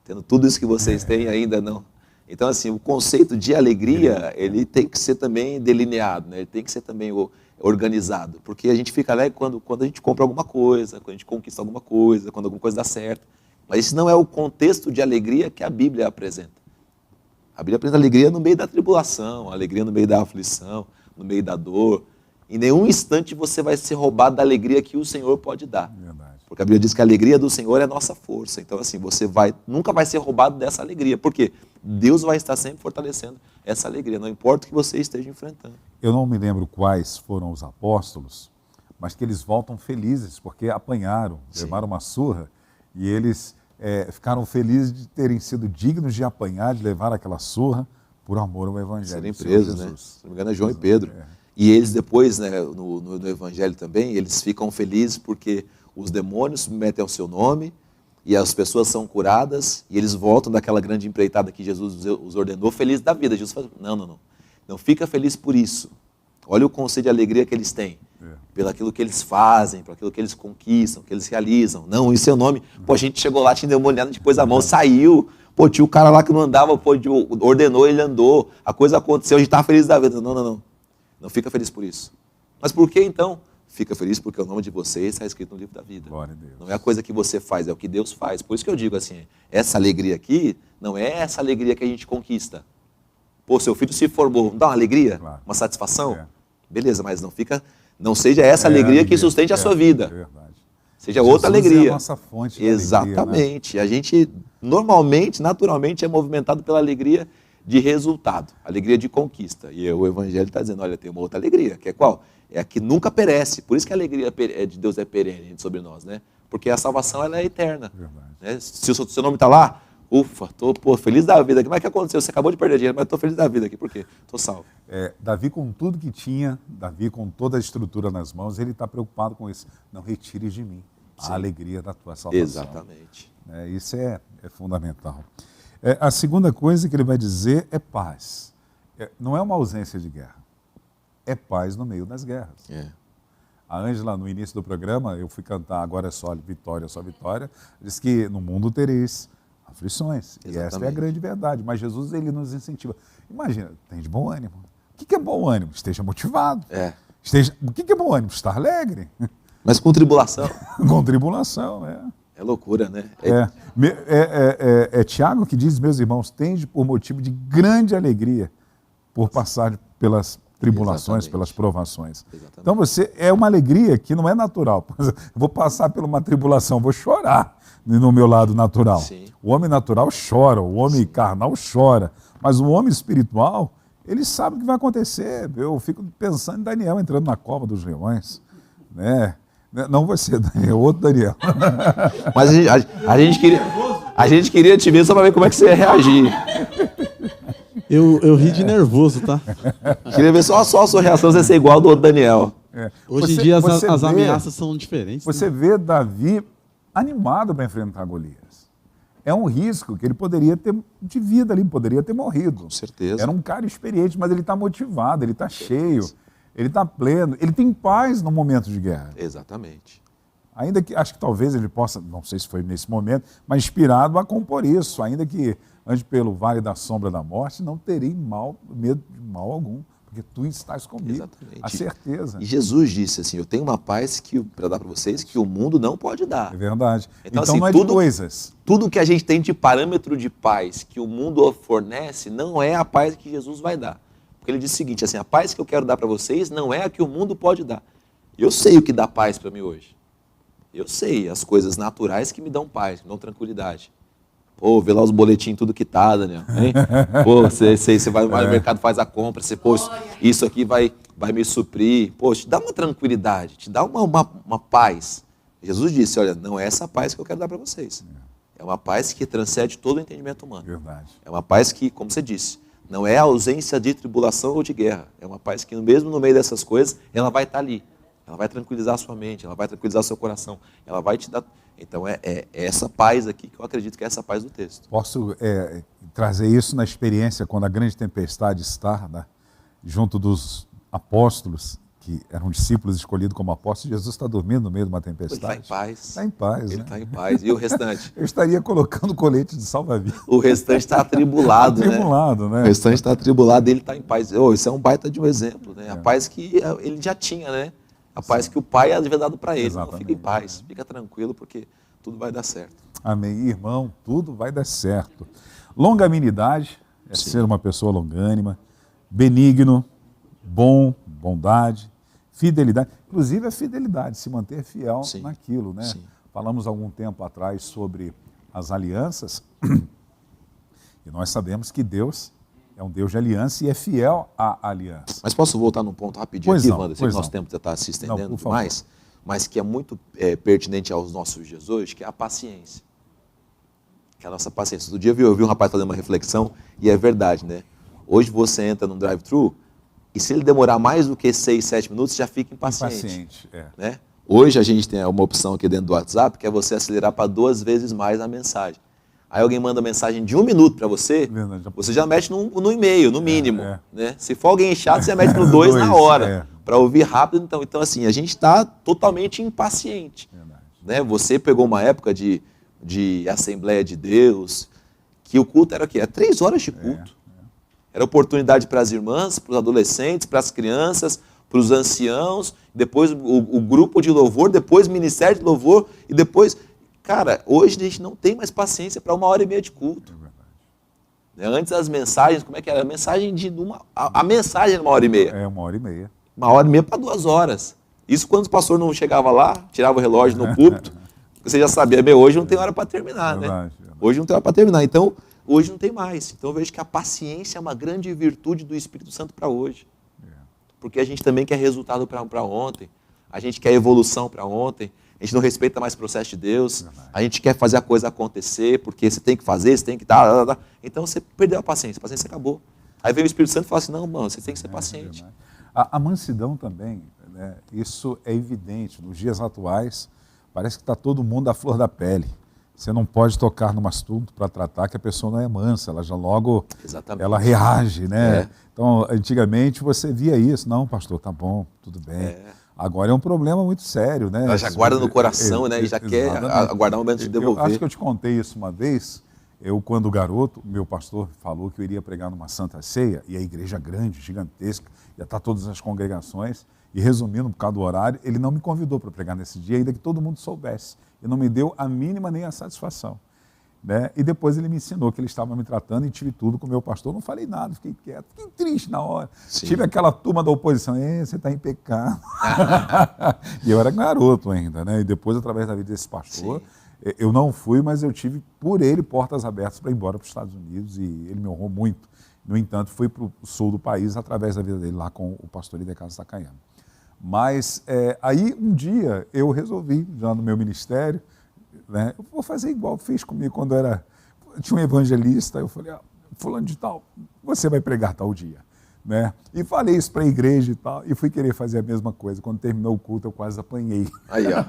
tendo tudo isso que vocês têm ainda não. Então, assim, o conceito de alegria, ele tem que ser também delineado, né? Ele tem que ser também organizado, porque a gente fica alegre quando a gente compra alguma coisa, quando a gente conquista alguma coisa, quando alguma coisa dá certo. Mas esse não é o contexto de alegria que a Bíblia apresenta. A Bíblia apresenta alegria no meio da tribulação, alegria no meio da aflição, no meio da dor. Em nenhum instante você vai ser roubado da alegria que o Senhor pode dar. Verdade. Porque a Bíblia diz que a alegria do Senhor é a nossa força. Então, assim, você nunca vai ser roubado dessa alegria. Por quê? Deus vai estar sempre fortalecendo essa alegria, não importa o que você esteja enfrentando. Eu não me lembro quais foram os apóstolos, mas que eles voltam felizes, porque apanharam, levaram uma surra, e eles ficaram felizes de terem sido dignos de apanhar, de levar aquela surra, por amor ao Evangelho. Serem do Senhor presos, né? Jesus. Se não me engano é João e Pedro. E eles depois, né, no Evangelho também, eles ficam felizes porque os demônios se metem ao seu nome e as pessoas são curadas e eles voltam daquela grande empreitada que Jesus os ordenou, felizes da vida. Jesus fala, não fica feliz por isso. Olha o conceito de alegria que eles têm, pelo aquilo que eles fazem, por aquilo que eles conquistam, que eles realizam. Não, em seu nome, pô, a gente chegou lá, tinha endemoniado, depois a mão saiu, pô, tinha o cara lá que não andava, pô, ordenou, ele andou, a coisa aconteceu, a gente estava feliz da vida. Não fica feliz por isso. Mas por que então? Fica feliz porque o nome de vocês está escrito no livro da vida. Glória a Deus. Não é a coisa que você faz, é o que Deus faz. Por isso que eu digo assim, essa alegria aqui não é essa alegria que a gente conquista. Pô, seu filho se formou, não dá uma alegria? Claro. Uma satisfação? Beleza, mas não seja essa alegria que sustente a sua vida. É verdade. Seja outra Jesus alegria. É a nossa fonte de Exatamente. Alegria, né? A gente normalmente, naturalmente, é movimentado pela alegria de resultado, alegria de conquista. E o Evangelho está dizendo, olha, tem uma outra alegria, que é qual? É a que nunca perece. Por isso que a alegria de Deus é perene sobre nós, né? Porque a salvação ela é eterna. Né? Se o seu nome está lá, ufa, estou feliz da vida. Mas o que aconteceu? Você acabou de perder dinheiro, mas estou feliz da vida aqui. Por quê? Estou salvo. Davi, com tudo que tinha, Davi com toda a estrutura nas mãos, ele está preocupado com isso. Não retires de mim a alegria da tua salvação. Exatamente. Isso é fundamental. A segunda coisa que ele vai dizer é paz. Não é uma ausência de guerra. É paz no meio das guerras. A Ângela, no início do programa, eu fui cantar Agora é só vitória, disse que no mundo tereis aflições. Exatamente. E essa é a grande verdade. Mas Jesus, ele nos incentiva. Imagina, tem de bom ânimo. O que é bom ânimo? Esteja motivado. O que é bom ânimo? Estar alegre. Mas com tribulação. Com tribulação, É loucura, né? É Tiago que diz, meus irmãos, tende por motivo de grande alegria por passar pelas tribulações, pelas provações. Exatamente. Então é uma alegria que não é natural. Vou passar por uma tribulação, vou chorar no meu lado natural. Sim. O homem natural chora, o homem carnal chora, mas o homem espiritual, ele sabe o que vai acontecer. Eu fico pensando em Daniel entrando na cova dos leões, né? Não você, Daniel, outro Daniel. Mas a gente queria te ver só para ver como é que você ia reagir. Eu ri de nervoso, tá? Queria ver só a sua reação, você ser igual ao do outro Daniel. Hoje em dia as ameaças são diferentes. Você vê Davi animado para enfrentar Golias. É um risco que ele poderia ter de vida ali, poderia ter morrido. Com certeza. Era um cara experiente, mas ele está motivado, ele está cheio. Ele está pleno, ele tem paz no momento de guerra. Exatamente. Ainda que, acho que talvez ele possa, não sei se foi nesse momento, mas inspirado a compor isso. Ainda que ande pelo vale da sombra da morte, não terei medo de mal algum, porque tu estás comigo. Exatamente. A certeza. E Jesus disse assim, eu tenho uma paz para dar para vocês que o mundo não pode dar. É verdade. Então assim, não é de coisas. Tudo que a gente tem de parâmetro de paz que o mundo fornece não é a paz que Jesus vai dar. Porque ele diz o seguinte, assim, a paz que eu quero dar para vocês não é a que o mundo pode dar. Eu sei o que dá paz para mim hoje. Eu sei as coisas naturais que me dão paz, que me dão tranquilidade. Pô, vê lá os boletins tudo quitado, né? Hein? Pô, você vai no mercado, faz a compra, você, pô, isso aqui vai me suprir. Pô, te dá uma tranquilidade, te dá uma paz. Jesus disse, olha, não é essa paz que eu quero dar para vocês. É uma paz que transcende todo o entendimento humano. Verdade. É uma paz que, como você disse, não é a ausência de tribulação ou de guerra. É uma paz que, mesmo no meio dessas coisas, ela vai estar ali. Ela vai tranquilizar a sua mente, ela vai tranquilizar o seu coração. Ela vai te dar... Então, é essa paz aqui que eu acredito que é essa paz do texto. Posso trazer isso na experiência quando a grande tempestade está, né, junto dos apóstolos, que eram discípulos escolhidos como apóstolos. Jesus está dormindo no meio de uma Ele tempestade. está em paz. Está em paz, Ele né? está em paz. E o restante? Eu estaria colocando colete de salva-vidas. O restante está atribulado, né? Atribulado, né? O restante está atribulado e ele está em paz. Isso é um baita de um exemplo, né? A paz que ele já tinha, né? A paz que o Pai havia dado para ele. Então, fica em paz, fica tranquilo, porque tudo vai dar certo. Amém. Irmão, tudo vai dar certo. Longanimidade é ser uma pessoa longânima, benigno, bondade, fidelidade. Inclusive a fidelidade, se manter fiel naquilo, né? Sim. Falamos algum tempo atrás sobre as alianças e nós sabemos que Deus é um Deus de aliança e é fiel à aliança. Mas posso voltar num ponto rapidinho Pois aqui, não, Wanda? Sei que nosso tempo já está se estendendo demais, mas que é muito pertinente aos nossos dias hoje, que é a paciência. Que é a nossa paciência. Outro dia eu vi um rapaz fazendo uma reflexão e é verdade, né? Hoje você entra num drive-thru e se ele demorar mais do que 6, 7 minutos, já fica impaciente. Né? Hoje a gente tem uma opção aqui dentro do WhatsApp que é você acelerar para 2 vezes mais a mensagem. Aí alguém manda mensagem de 1 minuto para você, você já mete no e-mail, no mínimo. Né? Se for alguém chato, você mete no 2 na hora, para ouvir rápido. Então, assim, a gente está totalmente impaciente. Né? Você pegou uma época de Assembleia de Deus, que o culto era o quê? Era 3 horas de culto. Era oportunidade para as irmãs, para os adolescentes, para as crianças, para os anciãos, depois o grupo de louvor, depois o ministério de louvor, e depois... Cara, hoje a gente não tem mais paciência para 1h30 de culto. Antes as mensagens, como é que era? A mensagem a mensagem era 1h30. 1h30. 1h30 para 2 horas. Isso quando o pastor não chegava lá, tirava o relógio no púlpito, você já sabia, hoje não tem hora para terminar, né? Hoje não tem hora para terminar, então hoje não tem mais. Então eu vejo que a paciência é uma grande virtude do Espírito Santo para hoje. Porque a gente também quer resultado para ontem, a gente quer evolução para ontem, a gente não respeita mais o processo de Deus, a gente quer fazer a coisa acontecer, porque você tem que fazer, você tem que dar. Então você perdeu a paciência acabou. Aí vem o Espírito Santo e fala assim, não, mano, você tem que ser paciente. A mansidão também, né? Isso é evidente. Nos dias atuais, parece que está todo mundo à flor da pele. Você não pode tocar num assunto para tratar que a pessoa não é mansa, ela já logo ela reage, né? Então, antigamente você via isso, não, pastor, tá bom, tudo bem. Agora é um problema muito sério, né? Ela já guarda no coração, né? E já quer aguardar o momento de devolver. Eu acho que eu te contei isso uma vez. Eu, quando garoto, meu pastor falou que eu iria pregar numa Santa Ceia, e a igreja grande, gigantesca, ia estar todas as congregações, e resumindo, por causa do horário, ele não me convidou para pregar nesse dia, ainda que todo mundo soubesse. E não me deu a mínima nem a satisfação. Né? E depois ele me ensinou que ele estava me tratando e tive tudo com o meu pastor. Não falei nada, fiquei quieto, fiquei triste na hora. Sim. Tive aquela turma da oposição, você está em pecado. E eu era garoto ainda, né? E depois, através da vida desse pastor, eu não fui, mas eu tive por ele portas abertas para ir embora para os Estados Unidos e ele me honrou muito. No entanto, fui para o sul do país através da vida dele, lá com o pastor Idecar Sakayama. Mas aí um dia eu resolvi, já no meu ministério, né, eu vou fazer igual fez comigo quando tinha um evangelista, eu falei, fulano de tal, você vai pregar tal dia. Né? E falei isso para a igreja e tal, e fui querer fazer a mesma coisa. Quando terminou o culto, eu quase apanhei. Aí, ó.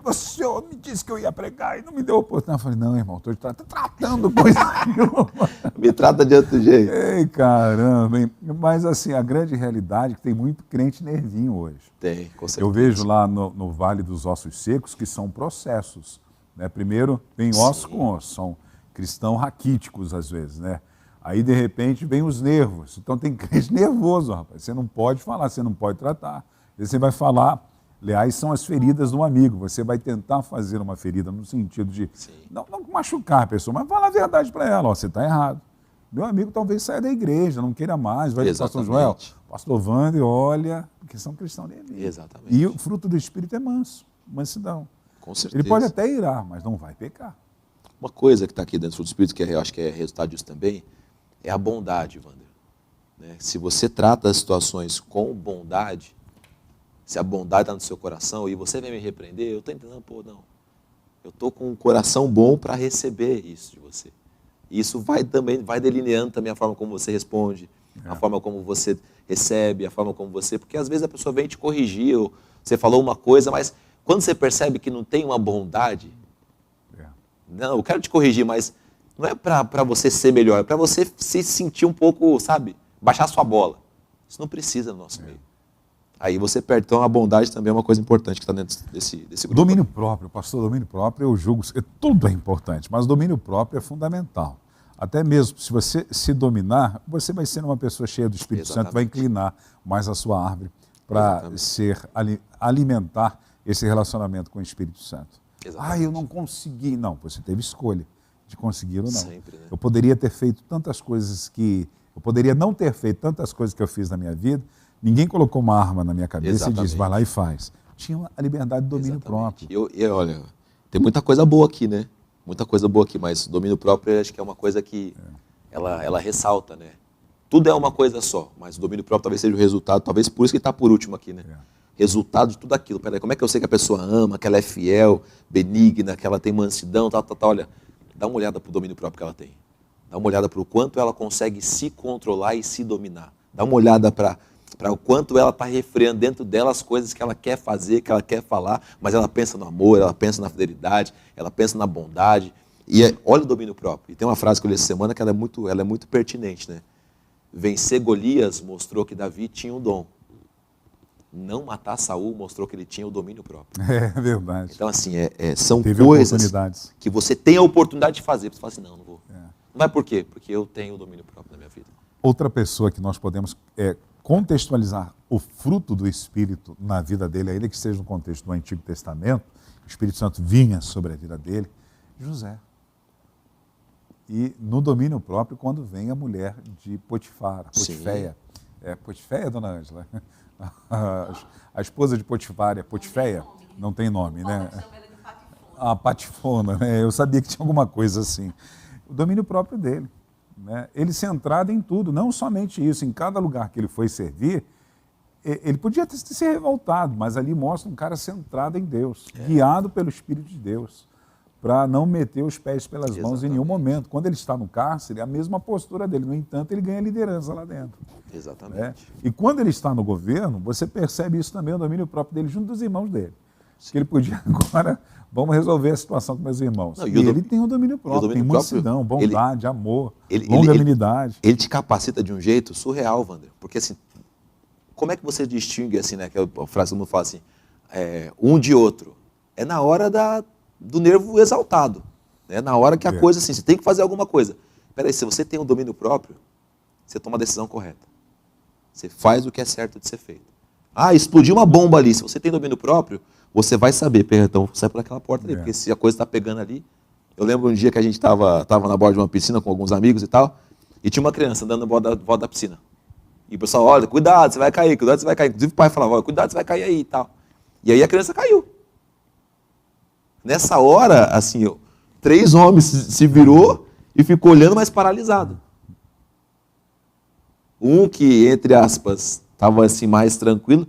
O senhor me disse que eu ia pregar e não me deu oportunidade. Eu falei, não, irmão, estou tratando coisa nenhuma. Me trata de outro jeito. Ei, caramba, hein? Mas assim, a grande realidade é que tem muito crente nervinho hoje. Tem, com certeza. Eu vejo lá no Vale dos Ossos Secos que são processos. Né? Primeiro, vem ossos com ossos, são cristãos raquíticos às vezes, né? Aí, de repente, vem os nervos. Então, tem crente nervoso, rapaz. Você não pode falar, você não pode tratar. Você vai falar, aliás, são as feridas do amigo. Você vai tentar fazer uma ferida no sentido de não machucar a pessoa, mas falar a verdade para ela. Ó, você está errado. Meu amigo talvez saia da igreja, não queira mais, vai dizer, pastor Joel, Exatamente. pastor Wander, olha, porque são cristãos de elite. Exatamente. E o fruto do Espírito é mansidão. Com certeza. Ele pode até irar, mas não vai pecar. Uma coisa que está aqui dentro do Espírito, que eu acho que é resultado disso também, é a bondade, Wander. Né? Se você trata as situações com bondade, se a bondade está no seu coração e você vem me repreender, eu estou entendendo, pô, não. Eu estou com um coração bom para receber isso de você. E isso vai delineando também a forma como você responde, a forma como você recebe, a forma como você... Porque às vezes a pessoa vem te corrigir, ou você falou uma coisa, mas quando você percebe que não tem uma bondade, não, eu quero te corrigir, mas não é para você ser melhor, é para você se sentir um pouco, sabe, baixar sua bola. Isso não precisa no nosso meio. Aí você perde. Então a bondade também é uma coisa importante que está dentro desse grupo. Domínio próprio, pastor, domínio próprio, eu julgo, tudo é importante, mas domínio próprio é fundamental. Até mesmo se você se dominar, você vai ser uma pessoa cheia do Espírito Santo, vai inclinar mais a sua árvore para alimentar esse relacionamento com o Espírito Santo. Exatamente. Eu não consegui. Não, você teve escolha de conseguir ou não. Sempre, né? Eu poderia ter feito tantas coisas que... Eu poderia não ter feito tantas coisas que eu fiz na minha vida. Ninguém colocou uma arma na minha cabeça e disse, vai lá e faz. Tinha a liberdade de domínio próprio. E olha, tem muita coisa boa aqui, né? Muita coisa boa aqui, mas domínio próprio eu acho que é uma coisa que ela ressalta, né? Tudo é uma coisa só, mas o domínio próprio talvez seja o resultado, talvez por isso que está por último aqui, né? Resultado de tudo aquilo. Peraí, como é que eu sei que a pessoa ama, que ela é fiel, benigna, que ela tem mansidão, tal. Olha, dá uma olhada para o domínio próprio que ela tem. Dá uma olhada para o quanto ela consegue se controlar e se dominar. Dá uma olhada para o quanto ela está refreando dentro dela as coisas que ela quer fazer, que ela quer falar, mas ela pensa no amor, ela pensa na fidelidade, ela pensa na bondade. E olha o domínio próprio. E tem uma frase que eu li essa semana que ela é muito pertinente, né? Vencer Golias mostrou que Davi tinha um dom. Não matar Saul mostrou que ele tinha o domínio próprio. É verdade. Então, assim, são Teve coisas que você tem a oportunidade de fazer. Você fala assim, não vou. Não vai por quê? Porque eu tenho o domínio próprio na minha vida. Outra pessoa que nós podemos contextualizar o fruto do Espírito na vida dele, ainda que seja no contexto do Antigo Testamento, o Espírito Santo vinha sobre a vida dele, José. E no domínio próprio, quando vem a mulher de Potifar, Potiféia. Potiféia, dona Ângela? A esposa de Potifar é Potiféia? Não tem nome, né? A Patifona, né? Eu sabia que tinha alguma coisa assim. O domínio próprio dele. Né? Ele centrado em tudo, não somente isso, em cada lugar que ele foi servir, ele podia ter se revoltado, mas ali mostra um cara centrado em Deus, guiado pelo Espírito de Deus, para não meter os pés pelas mãos em nenhum momento. Quando ele está no cárcere, é a mesma postura dele, no entanto, ele ganha liderança lá dentro. Exatamente. Né? E quando ele está no governo, você percebe isso também, o domínio próprio dele, junto dos irmãos dele. Que ele podia agora, vamos resolver a situação com meus irmãos. Não, e ele tem o domínio próprio, tem mansidão, bondade, amor, longanimidade. Ele te capacita de um jeito surreal, Wander. Porque assim, como é que você distingue, assim, né, que a frase que todo mundo fala assim, um de outro? É na hora do nervo exaltado. É na hora que a coisa, assim, você tem que fazer alguma coisa. Peraí, se você tem o domínio próprio, você toma a decisão correta. Você faz o que é certo de ser feito. Explodiu uma bomba ali. Se você tem domínio próprio, você vai saber, então sai por aquela porta ali, porque se a coisa está pegando ali... Eu lembro um dia que a gente estava na borda de uma piscina com alguns amigos e tal, e tinha uma criança andando na volta da piscina. E o pessoal, olha, cuidado, você vai cair, cuidado, você vai cair. Inclusive o pai falava, olha, cuidado, você vai cair aí e tal. E aí a criança caiu. Nessa hora, assim, 3 homens se virou e ficou olhando, mas paralisado. Um que, entre aspas, estava assim mais tranquilo,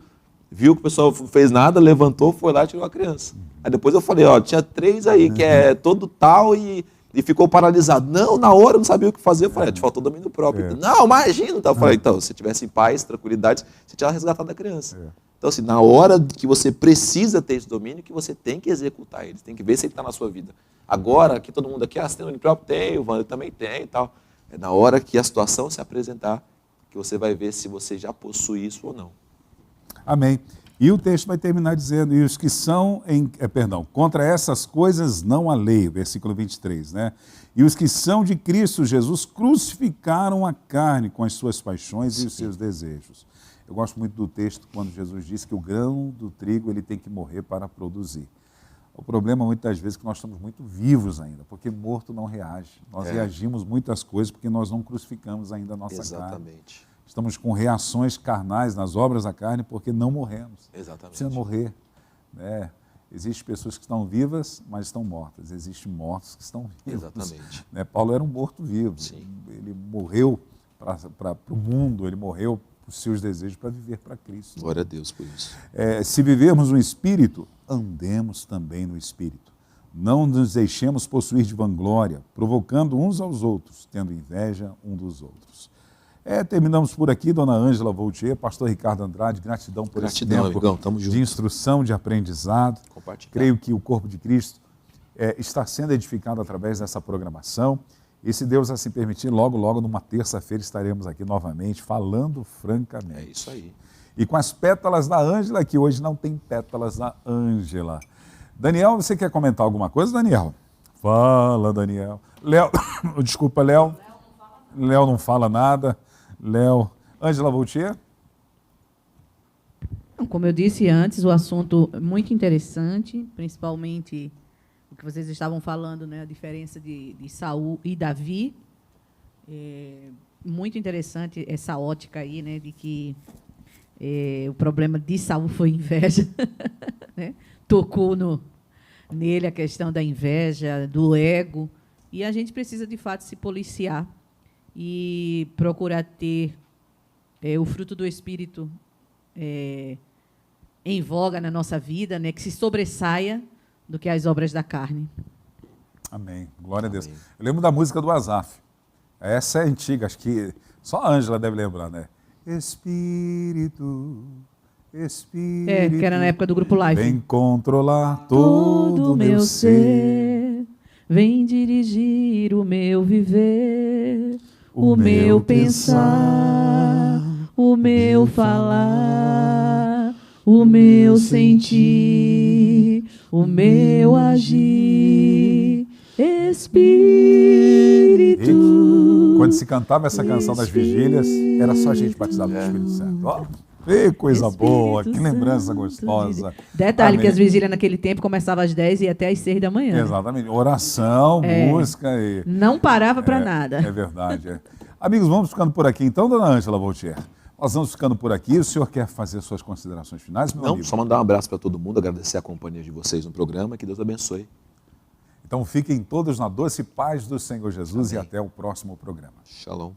viu que o pessoal não fez nada, levantou, foi lá e tirou a criança. Aí depois eu falei, tinha 3 aí, que é todo tal e ficou paralisado. Não, na hora eu não sabia o que fazer. Eu falei, te faltou domínio próprio. Não, imagina. Eu falei, então, se tivesse em paz, tranquilidade, você tinha resgatado a criança. Então, assim, na hora que você precisa ter esse domínio, que você tem que executar ele, tem que ver se ele está na sua vida. Agora, que todo mundo aqui, você tem domínio próprio? Tem, o Wander também tem e tal. É na hora que a situação se apresentar, que você vai ver se você já possui isso ou não. Amém. E o texto vai terminar dizendo, e os que são, contra essas coisas não há lei, versículo 23, né? E os que são de Cristo Jesus crucificaram a carne com as suas paixões e os seus desejos. Eu gosto muito do texto quando Jesus diz que o grão do trigo ele tem que morrer para produzir. O problema, muitas vezes, é que nós estamos muito vivos ainda, porque morto não reage. Nós reagimos muitas coisas porque nós não crucificamos ainda a nossa carne. Exatamente. Estamos com reações carnais nas obras da carne porque não morremos. Exatamente. Precisa morrer. Né? Existem pessoas que estão vivas, mas estão mortas. Existem mortos que estão vivos. Exatamente. Né? Paulo era um morto-vivo. Sim. Ele morreu para o mundo, ele morreu para os seus desejos para viver para Cristo. Glória a Deus por isso. Se vivermos no Espírito, andemos também no Espírito. Não nos deixemos possuir de vanglória, provocando uns aos outros, tendo inveja um dos outros. Terminamos por aqui, dona Ângela Voltier, pastor Ricardo Andrade, gratidão por esse tempo amigão, tamo junto. de instrução, de aprendizado. Compartilhar. Creio que o corpo de Cristo está sendo edificado através dessa programação. E se Deus assim permitir, logo, logo, numa terça-feira, estaremos aqui novamente, falando francamente. É isso aí. E com as pétalas da Ângela, que hoje não tem pétalas da Ângela. Daniel, você quer comentar alguma coisa, Daniel? Fala, Daniel. Léo, desculpa, Léo. Léo não fala nada. Léo. Ângela Voltier? Como eu disse antes, o assunto é muito interessante, principalmente o que vocês estavam falando, né, a diferença de Saul e Davi. Muito interessante essa ótica aí, né, de que o problema de Saul foi inveja. Né? Tocou nele a questão da inveja, do ego. E a gente precisa, de fato, se policiar e procurar ter o fruto do Espírito em voga na nossa vida, né, que se sobressaia do que as obras da carne. Amém. Glória a Deus. Eu lembro da música do Asaf. Essa é antiga, acho que só a Ângela deve lembrar, né? Espírito, Espírito. Que era na época do Grupo Life. Vem controlar todo o meu ser. Vem dirigir o meu viver, o meu pensar, o meu falar, o meu sentir, o meu agir. Espírito. Quando se cantava essa canção das vigílias, era só a gente batizada no Espírito Santo. Ó, coisa boa, que lembrança gostosa. Detalhe, Amém. que as vigílias naquele tempo começavam às 10 e ia até às 6 da manhã. Exatamente. Oração, música e... Não parava para nada. É verdade. Amigos, vamos ficando por aqui então, dona Ângela Voltier. Nós vamos ficando por aqui. O senhor quer fazer suas considerações finais, meu amigo? Só mandar um abraço para todo mundo, agradecer a companhia de vocês no programa, que Deus abençoe. Então fiquem todos na doce paz do Senhor Jesus. Amém. E até o próximo programa. Shalom.